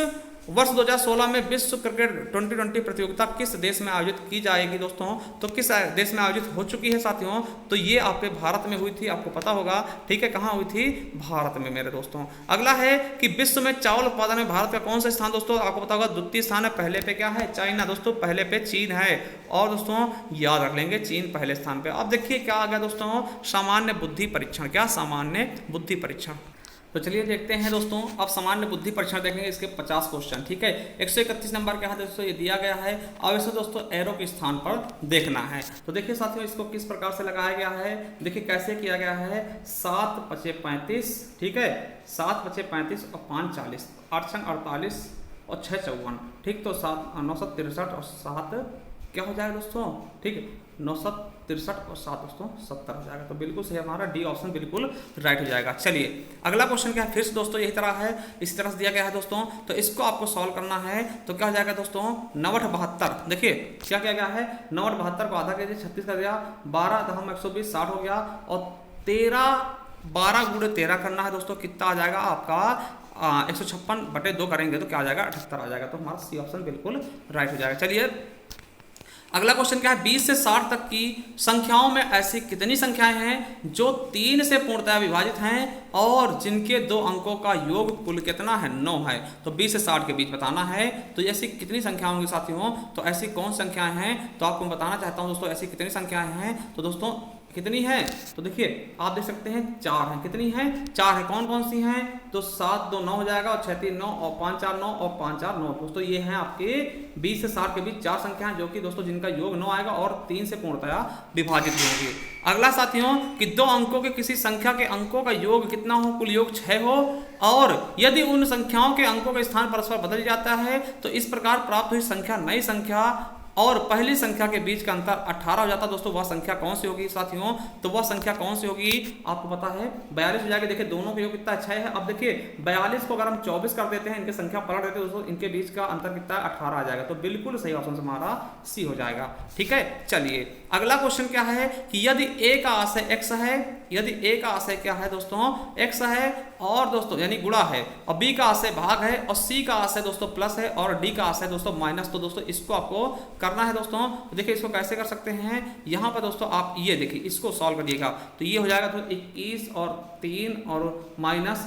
वर्ष 2016 में विश्व क्रिकेट 2020 प्रतियोगिता किस देश में आयोजित की जाएगी दोस्तों? तो किस देश में आयोजित हो चुकी है साथियों? तो ये आपके भारत में हुई थी, आपको पता होगा। ठीक है। कहाँ हुई थी? भारत में मेरे दोस्तों। अगला है कि विश्व में चावल उत्पादन में भारत का कौन सा स्थान दोस्तों? आपको पता होगा द्वितीय स्थान है। पहले पे क्या है? चाइना दोस्तों, पहले पे चीन है। और दोस्तों याद रख लेंगे चीन पहले स्थान पे। अब देखिए क्या आ गया दोस्तों? सामान्य बुद्धि परीक्षण। क्या? सामान्य बुद्धि परीक्षण। तो चलिए देखते हैं दोस्तों। अब सामान्य बुद्धि परीक्षण देखेंगे, इसके 50 क्वेश्चन। ठीक है। 131 नंबर क्या है दोस्तों? ये दिया गया है। अब इसे दोस्तों एरो के स्थान पर देखना है। तो देखिए साथियों इसको किस प्रकार से लगाया गया है, देखिए कैसे किया गया है। 7 × 5 = 35। ठीक है। 7 × 5 = 35 और 5 × 40, 8 × 48 और 6 × 54। ठीक। तो 963 और 7 क्या हो जाएगा दोस्तों? ठीक है। 963 और 7 दोस्तों 70 हो जाएगा। तो बिल्कुल सही हमारा डी ऑप्शन बिल्कुल राइट हो जाएगा। चलिए अगला क्वेश्चन क्या है? फिर से दोस्तों यही तरह है, इसी तरह से दिया गया है दोस्तों। तो इसको आपको सॉल्व करना है। तो क्या हो जाएगा दोस्तों? 9 × 72। देखिए क्या किया गया है? 9 × 72 को आधा कीजिए, 36 कर दिया, 12 × 120 60 हो गया। और 12 × 13 करना है दोस्तों। कितना आ जाएगा आपका? 156/2 करेंगे तो क्या आ जाएगा? 78 आ जाएगा। तो हमारा सी ऑप्शन बिल्कुल राइट हो जाएगा। चलिए अगला क्वेश्चन क्या है? 20 से 60 तक की संख्याओं में ऐसी कितनी संख्याएं हैं जो 3 से पूर्णतः विभाजित हैं और जिनके 2 अंकों का योग कुल कितना है? 9 है। तो 20 से 60 के बीच बताना है। तो ऐसी कितनी संख्याएं होंगी साथियों? तो ऐसी कौन संख्याएं हैं? तो आपको बताना चाहता हूं दोस्तों ऐसी कितनी संख्याएं हैं। तो दोस्तों कितनी है? तो देखिए आप देख सकते हैं 4 हैं। कितनी है? 4 है। कौन कौन सी हैं? तो 7 2 9 हो जाएगा, और 6 3 9 और 5 4 9 और 5 4 9। दोस्तों ये हैं आपके 20 से 60 के बीच 4 संख्याएं जो कि दोस्तों जिनका योग 9 आएगा और 3 से पूर्णतया विभाजित होंगी। अगला साथियों कि 2 अंकों के किसी संख्या के अंकों का योग कितना हो? कुल योग 6 हो, और यदि उन संख्याओं के अंकों का स्थान परस्पर बदल जाता है तो इस प्रकार प्राप्त हुई संख्या नई संख्या और पहली संख्या के बीच का अंतर 18 हो जाता है। दोस्तों वह संख्या कौन सी होगी साथियों? तो वह संख्या कौन सी होगी? आपको पता है 42 हो जाएगा। देखिए दोनों का योग कितना अच्छा है। अब देखिए 42 को अगर हम 24 कर देते हैं, इनके संख्या पलट देते हैं दोस्तों, इनके बीच का अंतर कितना है? 18 आ जाएगा। तो बिल्कुल सही ऑप्शन हमारा सी हो जाएगा। ठीक है। चलिए अगला क्वेश्चन क्या है कि यदि ए का आशय x है, यदि ए का आशय क्या है दोस्तों? x है, और दोस्तों यानी गुणा है, और b का आशय भाग है, और c का आशय दोस्तों प्लस है, और d का आशय दोस्तों माइनस। तो दोस्तों इसको आपको करना है दोस्तों। तो देखिए इसको कैसे कर सकते हैं? यहाँ पर दोस्तों आप ये देखिए इसको सॉल्व करिएगा तो ये हो जाएगा तो 21 और 3 और माइनस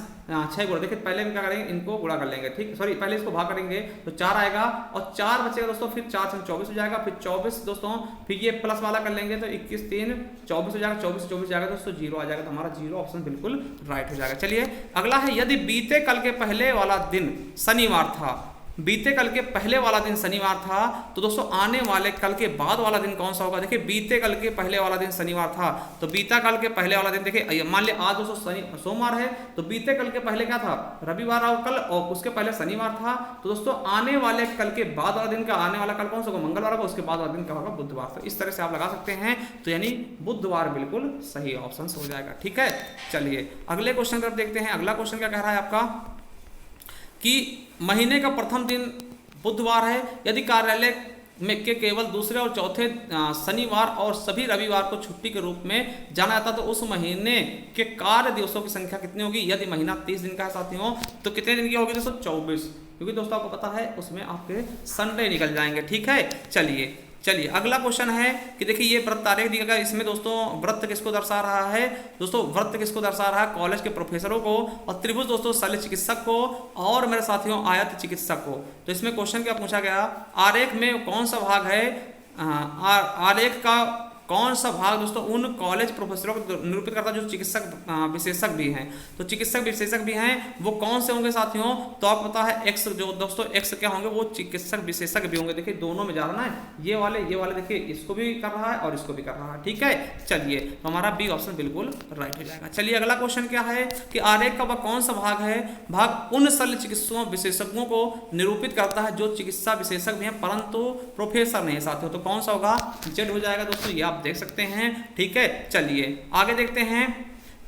6 गुणा। देखिए पहले हम क्या करेंगे? इनको गुणा कर लेंगे। ठीक, सॉरी पहले इसको भाग करेंगे तो 4 आएगा, और 4 बचेगा दोस्तों। फिर 4 से 24 हो जाएगा, फिर 24 दोस्तों, फिर ये प्लस वाला कर लेंगे तो 21 3 24 हो जाएगा, 24 24 जाएगा दोस्तों 0 आ जाएगा। तो हमारा 0 ऑप्शन बिल्कुल राइट हो जाएगा। चलिए अगला है यदि बीते कल के पहले वाला दिन शनिवार था, बीते कल के पहले वाला दिन शनिवार था, तो दोस्तों आने वाले कल के बाद वाला दिन कौन सा होगा? देखिए बीते कल के पहले वाला दिन शनिवार था, तो बीता कल के पहले वाला दिन देखिए मान लिया आज दोस्तों सोमवार है, तो बीते कल के पहले क्या था? रविवार और कल, और उसके पहले शनिवार था। तो दोस्तों आने वाले कल के बाद वाला दिन का आने वाला कल कौन सा होगा? मंगलवार होगा, उसके बाद वाला दिन क्या होगा? बुधवार। तो इस तरह से आप लगा सकते हैं। तो यानी बुधवार बिल्कुल सही ऑप्शन हो जाएगा। ठीक है। चलिए अगले क्वेश्चन की तरफ देखते हैं। अगला क्वेश्चन क्या कह रहा है आपका कि महीने का प्रथम दिन बुधवार है, यदि कार्यालय में के केवल दूसरे और चौथे शनिवार और सभी रविवार को छुट्टी के रूप में जाना जाता तो उस महीने के कार्य दिवसों की संख्या कितनी होगी? यदि महीना 30 दिन का है साथियों तो कितने दिन की होगी दोस्तों? 24, क्योंकि दोस्तों आपको पता है उसमें आपके संडे निकल जाएंगे। ठीक है। चलिए अगला क्वेश्चन है कि देखिए ये व्रत तारीख दिया गया, इसमें दोस्तों व्रत किसको दर्शा रहा है? दोस्तों व्रत किसको दर्शा रहा है? कॉलेज के प्रोफेसरों को, और त्रिभुज दोस्तों शल्य चिकित्सक को, और मेरे साथियों आयत चिकित्सक को। तो इसमें क्वेश्चन क्या पूछा गया? आरेख में कौन सा भाग है? आरेख का कौन सा भाग दोस्तों उन कॉलेज प्रोफेसरों को निरूपित करता है जो चिकित्सक विशेषज्ञ भी हैं? तो चिकित्सक विशेषज्ञ भी हैं, वो कौन से होंगे साथियों? तो आपको पता है एक्स जो दोस्तों एक्स क्या होंगे? वो चिकित्सक विशेषज्ञ भी होंगे। देखिए दोनों में जा रहा है, ये वाले देखिए इसको भी कर रहा है और इसको भी कर रहा है। ठीक है। चलिए तो हमारा बी ऑप्शन बिल्कुल राइट हो जाएगा। चलिए अगला क्वेश्चन क्या है कि आरेख का वह कौन सा भाग है? भाग उन शल्य चिकित्सकों विशेषज्ञों को निरूपित करता है जो चिकित्सा विशेषज्ञ भी हैं परंतु प्रोफेसर नहीं साथियों। तो कौन सा होगा? जेड हो जाएगा दोस्तों, ये आप आप देख सकते हैं। ठीक है, चलिए आगे देखते हैं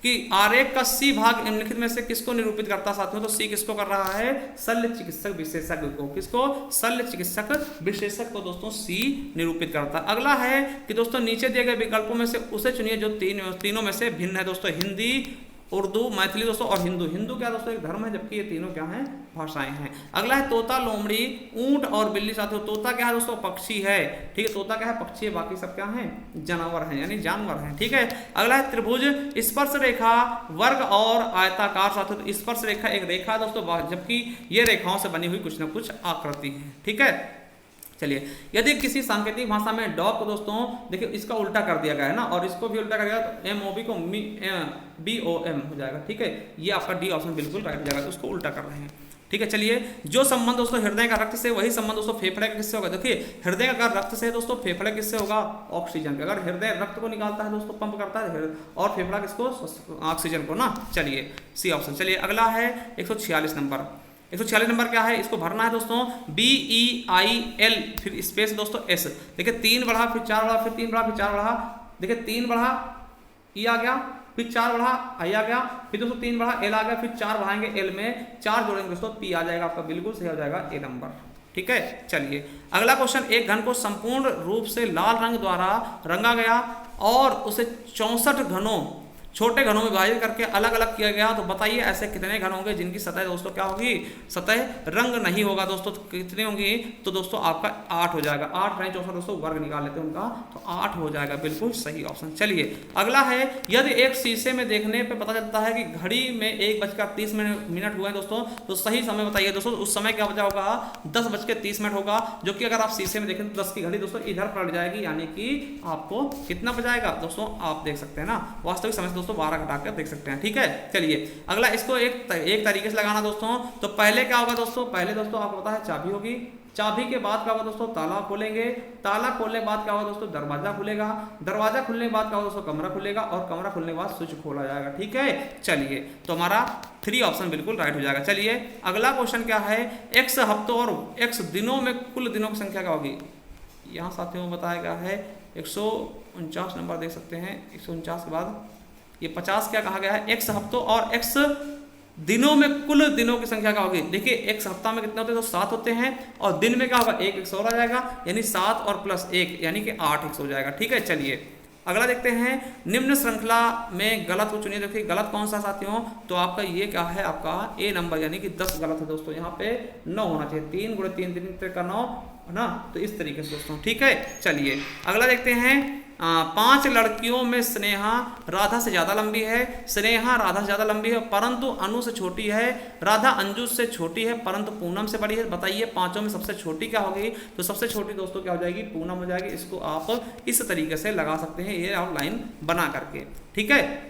कि आरेख का सी भाग निम्नलिखित में से किसको निरूपित करता है साथियों। तो सी किसको कर रहा है, शल्य चिकित्सक विशेषज्ञ को। किसको, शल्य चिकित्सक विशेषज्ञ को दोस्तों सी निरूपित करता है। अगला है कि दोस्तों नीचे दिए गए विकल्पों में से उसे चुनिए जो तीनों में से भिन्न है दोस्तों। हिंदी, उर्दू, मैथिली दोस्तों और हिंदू। हिंदू क्या दोस्तों एक धर्म है, जबकि ये तीनों क्या हैं, भाषाएं हैं। अगला है तोता, लोमड़ी, ऊंट और बिल्ली साथियों। तोता क्या है दोस्तों, पक्षी है। ठीक है, तोता क्या है, पक्षी है, बाकी सब क्या हैं, जानवर हैं, यानी जानवर हैं। ठीक है, अगला है त्रिभुज, स्पर्श रेखा, वर्ग और आयताकार साथियों। तो स्पर्श रेखा एक रेखा है दोस्तों, जबकि ये रेखाओं से बनी हुई कुछ ना कुछ आकृति है। ठीक है, चलिए यदि किसी सांकेतिक भाषा में डॉग को दोस्तों देखिए इसका उल्टा कर दिया गया है ना, और इसको भी उल्टा कर दिया तो MOB को BOM हो जाएगा। ठीक है, ये आपका डी ऑप्शन बिल्कुल राइट हो जाएगा, तो उसको उल्टा कर रहे हैं। ठीक है, चलिए जो संबंध दोस्तों हृदय का रक्त से, वही संबंध दोस्तों फेफड़े का किससे होगा। देखिए हृदय का रक्त से दोस्तों, फेफड़े किससे होगा, ऑक्सीजन का। अगर हृदय रक्त को निकालता है दोस्तों, पंप करता है, और फेफड़ा किसको, ऑक्सीजन को ना। चलिए सी ऑप्शन। चलिए अगला है 146 नंबर। 146 नंबर क्या है, इसको भरना है दोस्तों BEIL फिर स्पेस दोस्तों S। देखिए 3 बढ़ा फिर 4 बढ़ा फिर 3 बढ़ा फिर 4 बढ़ा। देखिए 3 बढ़ा E आ गया, फिर 4 बढ़ा I आ गया, फिर दोस्तों 3 बढ़ा L आ गया, फिर 4 बढ़ाएंगे L में, 4 जोड़ेंगे दोस्तों P आ जाएगा, आपका बिल्कुल सही हो जाएगा A नंबर। ठीक है, चलिए अगला क्वेश्चन, एक घन को संपूर्ण रूप से लाल रंग द्वारा रंगा गया और उसे 64 घनों, छोटे घनों में विभाजित करके अलग अलग किया गया। तो बताइए ऐसे कितने घन होंगे जिनकी सतह दोस्तों क्या होगी, सतह रंग नहीं होगा दोस्तों। तो कितनी होंगी, तो दोस्तों आपका 8 हो जाएगा। 8 नहीं 64 दोस्तों, वर्ग निकाल लेते हैं उनका, तो 8 हो जाएगा, बिल्कुल सही ऑप्शन। चलिए अगला है, यदि एक शीशे में देखने पे पता चलता है कि घड़ी में 1:30 हुए दोस्तों, तो सही समय बताइए दोस्तों। उस समय क्या बचा होगा, 10:30 होगा, जो कि अगर आप शीशे में देखें तो 10 की घड़ी दोस्तों इधर पलट जाएगी, यानी कि आपको कितना बचाएगा दोस्तों, आप देख सकते हैं ना, वास्तविक समय दोस्तों 12 घटाकर देख सकते हैं। ठीक है, चलिए अगला, इसको एक तरीके से लगाना दोस्तों। तो पहले क्या होगा दोस्तों, पहले दोस्तों आपको पता है चाबी होगी, चाबी के बाद क्या होगा दोस्तों, ताला खोलेंगे, ताला खोलने के बाद क्या होगा दोस्तों, दरवाजा खुलेगा, दरवाजा खुलने के बाद क्या होगा दोस्तों, कमरा खुलेगा, और कमरा खुलने के बाद स्विच खोला जाएगा। ठीक है, चलिए तो हमारा 3 ऑप्शन बिल्कुल राइट हो जाएगा। चलिए अगला क्वेश्चन क्या है, x हफ्तों और x दिनों में कुल दिनों की संख्या क्या होगी। यहाँ साथियों बताया गया है 149 नंबर देख सकते हैं, 149 के बाद ये 50 क्या कहा गया है, x हफ्तों और x दिनों में कुल दिनों की संख्या क्या होगी। देखिए x हफ्ता में कितने होते हैं, तो 7 होते हैं, और दिन में क्या होगा, 1 x और आ जाएगा, यानी 7 और प्लस 1 यानी कि 8 x हो जाएगा। ठीक है, चलिए अगला देखते हैं, निम्न श्रृंखला में गलत को चुनिए। देखिए गलत कौन सा साथियों, तो आपका ये क्या है, आपका A नंबर, यानी कि 10 गलत है दोस्तों। यहाँ पे 9 होना चाहिए, 3 × 3 3 का 9 है ना, तो इस तरीके से दोस्तों। ठीक है, चलिए अगला देखते हैं, 5 लड़कियों में स्नेहा राधा से ज्यादा लंबी है, स्नेहा राधा से ज्यादा लंबी है परंतु अनु से छोटी है, राधा अंजू से छोटी है परंतु पूनम से बड़ी है। बताइए पांचों में सबसे छोटी क्या होगी, तो सबसे छोटी दोस्तों क्या हो जाएगी, पूनम हो जाएगी। इसको आप इस तरीके से लगा सकते हैं, ये आप लाइन बना करके। ठीक है,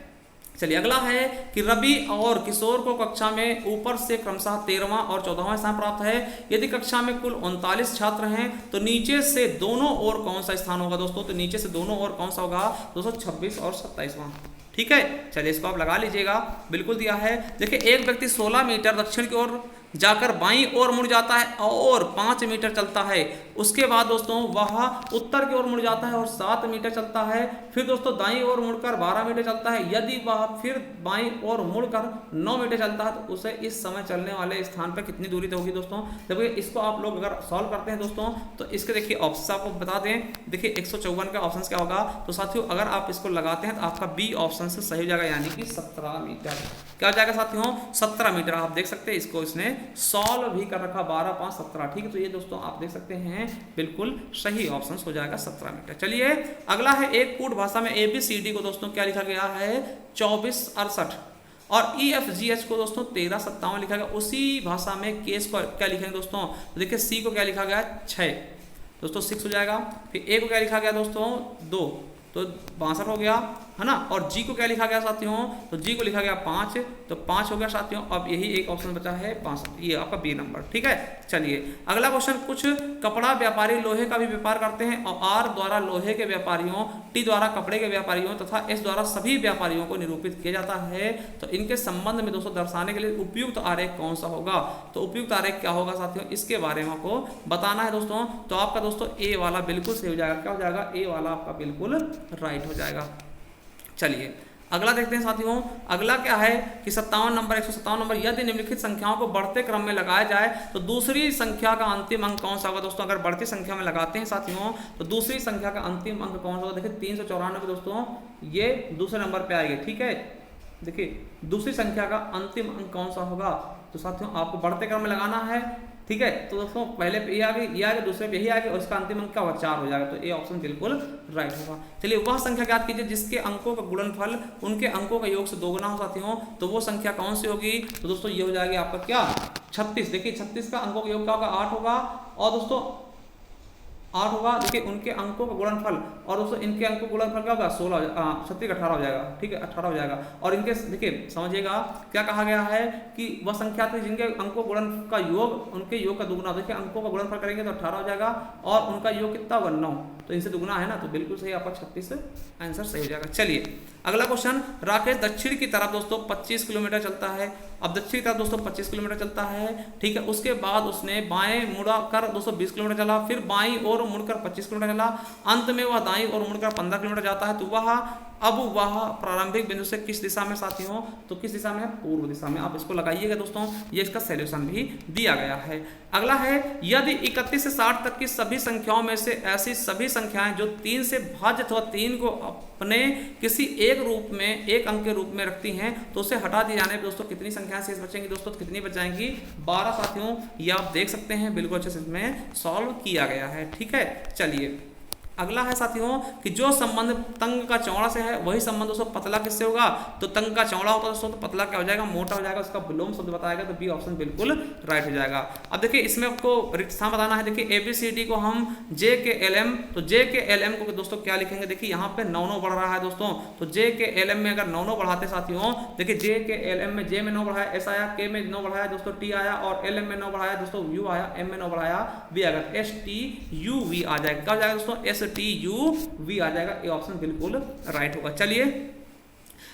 चलिए अगला है कि रवि और किशोर को कक्षा में ऊपर से क्रमशः 13वां और 14वां स्थान प्राप्त है। यदि कक्षा में कुल 39 छात्र हैं तो नीचे से दोनों ओर कौन सा स्थान होगा दोस्तों, तो नीचे से दोनों ओर कौन सा होगा दोस्तों, 26 और 27वां। ठीक है, चलिए इसको आप लगा लीजिएगा, बिल्कुल दिया है। देखिए एक व्यक्ति 16 मीटर दक्षिण की ओर जाकर बाईं ओर मुड़ जाता है और 5 मीटर चलता है। उसके बाद दोस्तों वह उत्तर की ओर मुड़ जाता है और 7 मीटर चलता है। फिर दोस्तों दाईं ओर मुड़कर 12 मीटर चलता है। यदि वह फिर बाईं ओर मुड़कर 9 मीटर चलता है तो उसे इस समय चलने वाले स्थान पर कितनी दूरी होगी दोस्तों। देखिए इसको आप लोग अगर सॉल्व करते हैं दोस्तों तो इसके देखिए ऑप्शन आपको बता दें। देखिए 154 का ऑप्शन क्या होगा, तो साथियों अगर आप इसको लगाते हैं तो आपका बी ऑप्शन से सही हो जाएगा, यानी कि 17 मीटर। क्या हो जाएगा साथियों, 17 मीटर। आप देख सकते हैं इसको इसने सॉल्व भी कर रखा, 12 5 17। ठीक है, तो ये दोस्तों आप देख सकते हैं बिल्कुल सही ऑप्शन हो जाएगा 17 मीटर। चलिए अगला है, एक कूट भाषा में ABCD को दोस्तों क्या लिखा गया है 24 68 और EFGH को दोस्तों 13 57 लिखा गया। उसी भाषा में केस को क्या लिखेंगे दोस्तों, तो देखिए C को क्या लिखा गया 6 दोस्तों 6 हो जाएगा। फिर A को क्या लिखा गया दोस्तों 2 तो 62 हो गया है ना। और G को क्या लिखा गया साथियों, तो G को लिखा गया 5 तो 5 हो गया साथियों। अब यही एक ऑप्शन बचा है 5, ये आपका बी नंबर। ठीक है, चलिए अगला क्वेश्चन, कुछ कपड़ा व्यापारी लोहे का भी व्यापार करते हैं और R द्वारा लोहे के व्यापारियों, T द्वारा कपड़े के व्यापारियों तथा S द्वारा सभी व्यापारियों को निरूपित किया जाता है। तो इनके संबंध में दोस्तों दर्शाने के लिए उपयुक्त आरेख कौन सा होगा, तो उपयुक्त आरेख क्या होगा साथियों, इसके बारे में आपको बताना है दोस्तों। तो आपका दोस्तों ए वाला बिल्कुल सही हो जाएगा। क्या हो जाएगा, ए वाला आपका बिल्कुल राइट हो जाएगा। चलिए अगला देखते हैं साथियों। अगला क्या है कि 57 नंबर 157 नंबर, यदि निम्नलिखित संख्याओं को बढ़ते क्रम में लगाया जाए तो दूसरी संख्या का अंतिम अंक कौन सा होगा। दोस्तों अगर बढ़ती संख्या में लगाते हैं साथियों तो दूसरी संख्या का अंतिम अंक कौन सा होगा। देखिए 394 दोस्तों ये दूसरे नंबर पे आएगी। ठीक है, देखिए दूसरी संख्या का अंतिम अंक कौन सा होगा। तो साथियों आपको बढ़ते क्रम में लगाना है। ठीक है, तो दोस्तों पहले पे ये आ गई, ये आ गई, दूसरे पे यही आ गई और इसका अंतिम अंक क्या होगा 4 हो जाएगा। तो ये ऑप्शन बिल्कुल राइट होगा। चलिए वह संख्या ज्ञात कीजिए जिसके अंकों का गुणनफल उनके अंकों का योग से दोगुना हो साथियों। तो वो संख्या कौन सी होगी। तो दोस्तों ये हो जाएगी आपका क्या 36। देखिए 36 का अंकों का योग क्या होगा 8 होगा और दोस्तों 8 होगा। देखिए उनके अंकों का गुणनफल और दोस्तों इनके अंकों का गुणनफल क्या होगा 36 18 हो जाएगा। ठीक है 18 हो जाएगा। और इनके देखिए समझिएगा क्या कहा गया है कि वह संख्या थी जिनके अंकों गुणन का योग उनके योग का दुगुना। देखिए अंकों का गुणनफल करेंगे तो 18 हो जाएगा और उनका योग कितना होगा 9, तो इनसे दुगुना है ना, तो बिल्कुल सही आपका 36 आंसर सही हो जाएगा। चलिए अगला क्वेश्चन। राकेश दक्षिण की तरफ दोस्तों 25 किलोमीटर चलता है। अब दक्षिण की तरफ दोस्तों 25 किलोमीटर चलता है। ठीक है, उसके बाद उसने बाएं मुड़ा कर 220 किलोमीटर चला, फिर बाईं ओर मुड़कर 25 किलोमीटर चला, अंत में वह दाईं ओर मुड़कर 15 किलोमीटर जाता है। तो वह प्रारंभिक बिंदु से किस दिशा में साथियों। तो किस दिशा में है पूर्व दिशा में। आप इसको लगाइएगा दोस्तों, ये इसका सॉल्यूशन भी दिया गया है। अगला है यदि 31 से 60 तक की सभी संख्याओं में से ऐसी सभी संख्याएं जो 3 से भाज्य अथवा 3 को अपने किसी एक रूप में एक अंक के रूप में रखती हैं तो उसे हटा दिए जाने पर दोस्तों कितनी संख्याएं शेष बचेंगी। दोस्तों कितनी बच जाएंगी 12 साथियों। ये आप देख सकते हैं बिल्कुल अच्छे से इसमें सॉल्व किया गया है। ठीक है, चलिए अगला है साथियों कि जो संबंध तंग का चौड़ा से है वही संबंध दोस्तों पतला किससे होगा। तो तंग का चौड़ा होता है दोस्तों तो पतला क्या हो जाएगा मोटा हो जाएगा। उसका विलोम शब्द बताएगा तो बी ऑप्शन बिल्कुल राइट हो जाएगा। अब देखिए इसमें आपको रिक्शा बताना है। देखिए ABCD को हम J के LM, तो J के LM को दोस्तों क्या लिखेंगे। देखिए यहाँ पे 9 बढ़ रहा है दोस्तों, तो J के LM में अगर 9 बढ़ाते साथियों, देखिए J के LM में J में 9 बढ़ाया, S आया, K में 9 बढ़ाया दोस्तों, T आया और LM में 9 बढ़ाया दोस्तों, U आया, M में 9 बढ़ाया, B आएगा, STUV आ जाएगा। क्या हो जाएगा दोस्तों STUV आ जाएगा। ये ऑप्शन बिल्कुल राइट होगा। चलिए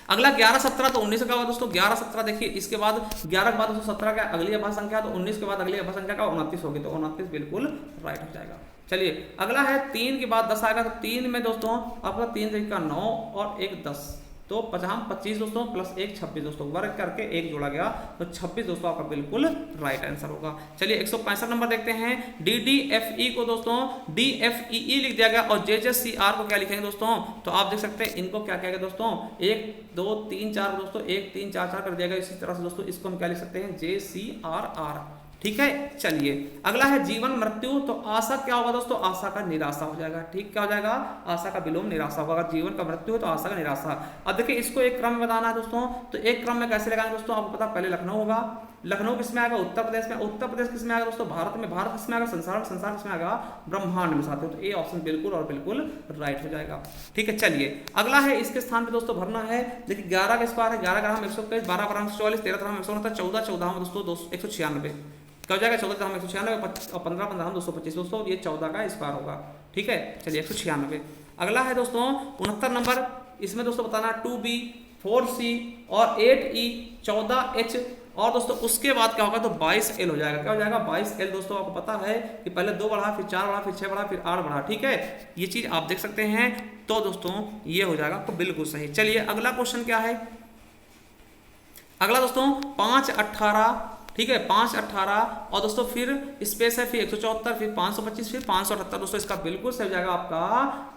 अगला 11 17 तो 19 का होगा दोस्तों। 11 17 देखिए इसके बाद 11 के बाद दोस्तों 17 का अगली अभाज्य संख्या, तो 19 के बाद अगली अभाज्य संख्या का 29 होगी, तो 29 बिल्कुल राइट हो जाएगा। चलिए अगला है 3 के बाद 10 आएगा, तो 3 में दोस्तों आपका 3 का 9 और 1 10, तो 25 दोस्तों प्लस 1 26 दोस्तों, वर्ग करके 1 जोड़ा गया तो 26 दोस्तों आपका बिल्कुल राइट आंसर होगा। चलिए 165 नंबर देखते हैं। DDFE को दोस्तों DFEE लिख दिया गया और JJCR को क्या लिखेंगे दोस्तों। तो आप देख सकते हैं इनको क्या कहेंगे दोस्तों 1 2 3 4 दोस्तों 1 3 4 4 कर दिया गया। इसी तरह से दोस्तों इसको हम क्या लिख सकते हैं JCRR। ठीक है, चलिए अगला है जीवन मृत्यु, तो आशा क्या होगा दोस्तों आशा का निराशा हो जाएगा। ठीक क्या हो जाएगा आशा का विलोम निराशा होगा। अगर जीवन का मृत्यु हो तो आशा का निराशा। अब देखिए इसको एक क्रम में बताना है दोस्तों, तो एक क्रम में कैसे लगाएंगे दोस्तों आपको पता, पहले लखनऊ होगा, लखनऊ किसमें आएगा उत्तर प्रदेश में, उत्तर प्रदेश किसमें आएगा दोस्तों भारत में, भारत किसमें आएगा संसार में, संसार किसमें आएगा ब्रह्मांड में साथियों। तो ये ऑप्शन बिल्कुल और बिल्कुल राइट हो जाएगा। ठीक है, चलिए अगला है इसके स्थान पे दोस्तों भरना है। देखिए 11 का स्क्वायर है 11 ग्राम 121, 12 ग्राम 144, 13 ग्राम 169, 14 14 में दोस्तों 196 क्या हो जाएगा 14 ग्राम 196 और 15 15 225 दोस्तों, ये 14 का स्क्वायर होगा। ठीक है, चलिए 196। अगला है दोस्तों 69 नंबर, इसमें दोस्तों बताना 2B 4C और 8E 14H और दोस्तों उसके बाद क्या होगा तो 22L हो जाएगा। क्या हो जाएगा 22L दोस्तों। आपको पता है कि पहले 2 बढ़ा फिर 4 बढ़ा फिर 6 बढ़ा फिर 8 बढ़ा। ठीक है, ये चीज आप देख सकते हैं। तो दोस्तों ये हो जाएगा तो बिल्कुल सही। चलिए अगला क्वेश्चन क्या है। अगला दोस्तों 5 18, ठीक है 5 18 और दोस्तों फिर स्पेस है, फिर 174, फिर 525, फिर 578 दोस्तों इसका बिल्कुल सही हो जाएगा आपका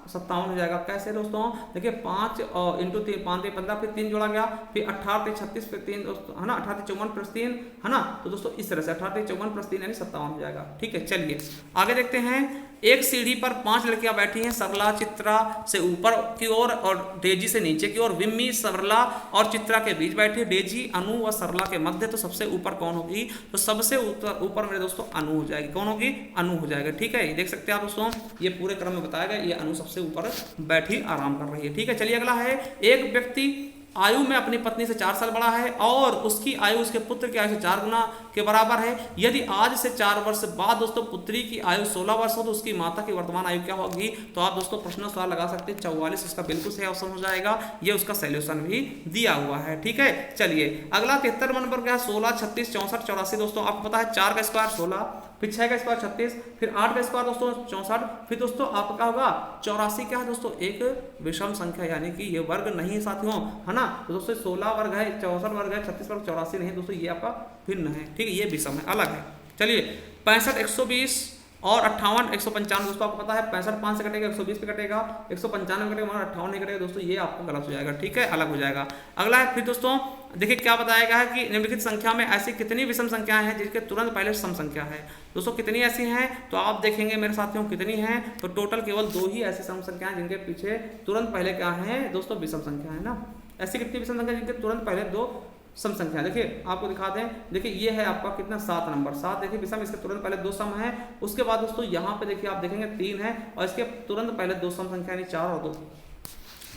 57 हो जाएगा। कैसे दोस्तों देखिए 5 इंटू 3 5 3 15 फिर 3 जोड़ा गया, फिर 18 36 फिर 3 दोस्तों है ना 18 54 प्लस 3 है ना, तो दोस्तों इस तरह से 18 54 प्लस 3 यानी 57 हो जाएगा। ठीक है, चलिए आगे देखते हैं। एक सीढ़ी पर 5 लड़कियां बैठी हैं, सरला चित्रा से ऊपर की ओर और डेजी से नीचे की ओर। विम्मी सरला और चित्रा के बीच बैठी, डेजी अनु व सरला के मध्य। तो सबसे ऊपर कौन होगी, तो सबसे ऊपर मेरे दोस्तों अनु हो जाएगी। कौन होगी अनु हो जाएगा। ठीक है, ये देख सकते हैं आप दोस्तों, ये पूरे क्रम में बताया गया, ये अनु सबसे ऊपर बैठी आराम कर रही है। ठीक है, चलिए अगला है। एक व्यक्ति आयु में अपनी पत्नी से 4 साल बड़ा है और उसकी आयु उसके पुत्र की आयु से 4 गुना के बराबर है। यदि आज से 4 वर्ष बाद दोस्तों पुत्री की आयु 16 वर्ष हो तो उसकी माता की वर्तमान आयु क्या होगी। तो आप दोस्तों प्रश्न सवाल लगा सकते हैं 44 उसका बिल्कुल सही ऑप्शन हो जाएगा। ये उसका सॉल्यूशन भी दिया हुआ है। ठीक है, चलिए अगला 73 नंबर का 16 36 64 84 दोस्तों आपको पता है 4 का स्क्वायर 16, फिर 6 का स्क्वायर 36, फिर 8 का स्क्वायर दोस्तों 64, फिर दोस्तों आपका होगा 84 क्या है दोस्तों एक विषम संख्या यानी कि ये वर्ग नहीं है साथियों, है ना। तो दोस्तों 16 वर्ग है, 64 वर्ग है, 36 वर्ग 84 नहीं है दोस्तों, ये आपका भिन्न है, ठीक है, ये विषम है, अलग है। चलिए 65 120 और 58 195 दोस्तों आपको पता है 65 5 से कटेगा 120 पे कटेगा, 195 कटेगा मगर 58 नहीं कटेगा दोस्तों, ये आपको गलत हो जाएगा, ठीक है, अलग हो जाएगा। अगला है फिर दोस्तों देखिए क्या बताया गया है कि निम्नलिखित संख्या में ऐसी कितनी विषम संख्याएं हैं जिसके तुरंत पहले सम संख्या है। दोस्तों कितनी ऐसी हैं तो आप देखेंगे मेरे साथियों कितनी हैं, तो टोटल केवल 2 ही ऐसी सम संख्याएं जिनके पीछे तुरंत पहले क्या है दोस्तों विषम संख्या है ना। ऐसी कितनी विषम संख्या जिनके तुरंत पहले 2 सम संख्या, देखिए आपको दिखा दें, देखिए ये है आपका कितना 7 नंबर 7, देखिए विषम, इसके तुरंत पहले 2 सम है, उसके बाद दोस्तों यहाँ पे देखिए आप देखेंगे 3 है और इसके तुरंत पहले 2 सम संख्या यानी 4 और 2,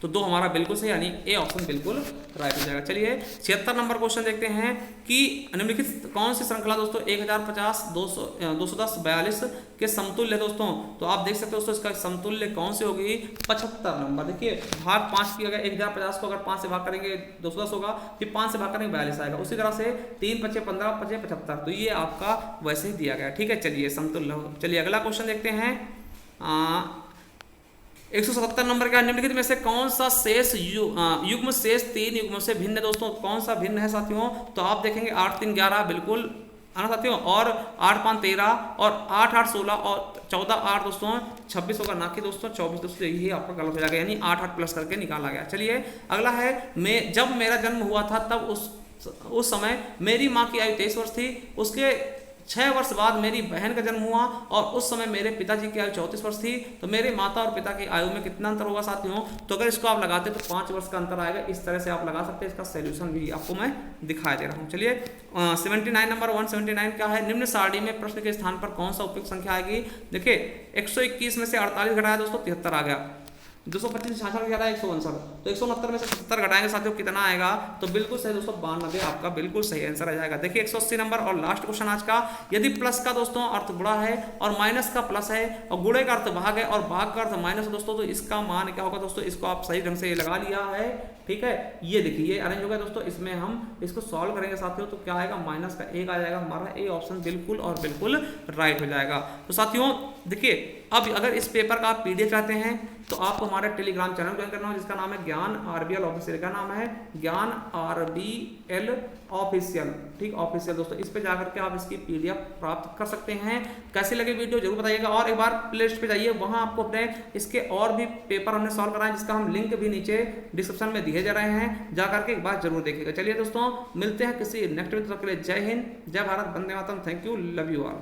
तो 2 हमारा बिल्कुल सही यानी ए ऑप्शन बिल्कुल राइट हो जाएगा। चलिए 76 नंबर क्वेश्चन देखते हैं कि निम्नलिखित कौन सी श्रृंखला दोस्तों 1050 210 42 के समतुल्य है दोस्तों। तो आप देख सकते हो दोस्तों इसका समतुल्य कौन सी होगी 75 नंबर। देखिए भाग 5 की अगर 1050 को अगर 5 से भाग करेंगे 210 होगा, फिर 5 से भाग करेंगे 42 आएगा, उसी तरह से 3 5 15 5 75, तो ये आपका वैसे ही दिया गया, ठीक है। चलिए समतुल्य। चलिए अगला क्वेश्चन देखते हैं 177 नंबर का, निम्नलिखित में से कौन सा शेष युग्म शेष 3 युग्मों से भिन्न है दोस्तों, कौन सा भिन्न है साथियों। तो आप देखेंगे 8 3 11 बिल्कुल आना साथियों, और 8 5 13 और 8 8 16 और 14 8 दोस्तों 26 होगा ना कि दोस्तों 24 दोस्तों, यही आपका गलत हो जाएगा, यानी 8 8 प्लस करके निकाला गया। चलिए अगला है जब मेरा जन्म हुआ था तब उस समय मेरी माँ की आयु 23 वर्ष थी, उसके 6 वर्ष बाद मेरी बहन का जन्म हुआ और उस समय मेरे पिताजी की आयु 34 वर्ष थी, तो मेरे माता और पिता की आयु में कितना अंतर होगा साथियों। तो अगर इसको आप लगाते तो 5 वर्ष का अंतर आएगा, इस तरह से आप लगा सकते हैं, इसका सॉल्यूशन भी आपको मैं दिखा दे रहा हूँ। चलिए 79 नंबर 179 क्या है, निम्न सारणी में प्रश्न के स्थान पर कौन सा उपयुक्त संख्या आएगी। देखिए 121 में से 48 घटाया दोस्तों 73 आ गया, 225 से 66 घटाया 169, तो 169 में से 70 घटाएंगे साथियों कितना आएगा, तो बिल्कुल सही दोस्तों 92 आपका बिल्कुल सही आंसर आ जाएगा। देखिए 180 नंबर और लास्ट क्वेश्चन आज का, यदि प्लस का दोस्तों अर्थ गुणा है और माइनस का प्लस है और गुणे का अर्थ भाग है और भाग का अर्थ माइनस है दोस्तों, तो इसका मान क्या होगा दोस्तों, इसको आप सही ढंग से लगा लिया है, ठीक है। ये देखिए ये अरेंज हो गया दोस्तों, इसमें हम इसको सॉल्व करेंगे साथियों, तो क्या आएगा माइनस का 1 आ जाएगा, हमारा ए ऑप्शन बिल्कुल और बिल्कुल राइट हो जाएगा। तो साथियों देखिए अब अगर इस पेपर का आप पीडीएफ चाहते हैं तो आपको हमारे टेलीग्राम चैनल ज्वाइन करना है जिसका नाम है ज्ञान आरबीएल ऑफिशियल, का नाम है ज्ञान आरबीएल ऑफिशियल, ठीक ऑफिशियल दोस्तों, इस पे जाकर के आप इसकी पीडीएफ प्राप्त कर सकते हैं। कैसी लगी वीडियो जरूर बताइएगा, और एक बार प्ले लिस्ट पे जाइए, वहां आपको अपने इसके और भी पेपर हमने सॉल्व कराए जिसका हम लिंक भी नीचे डिस्क्रिप्शन में दिए जा रहे हैं, जाकर के एक बार जरूर देखिएगा। चलिए दोस्तों मिलते हैं किसी नेक्स्ट वीडियो के लिए, जय हिंद, जय भारत, वंदे मातरम, thank you, love you all.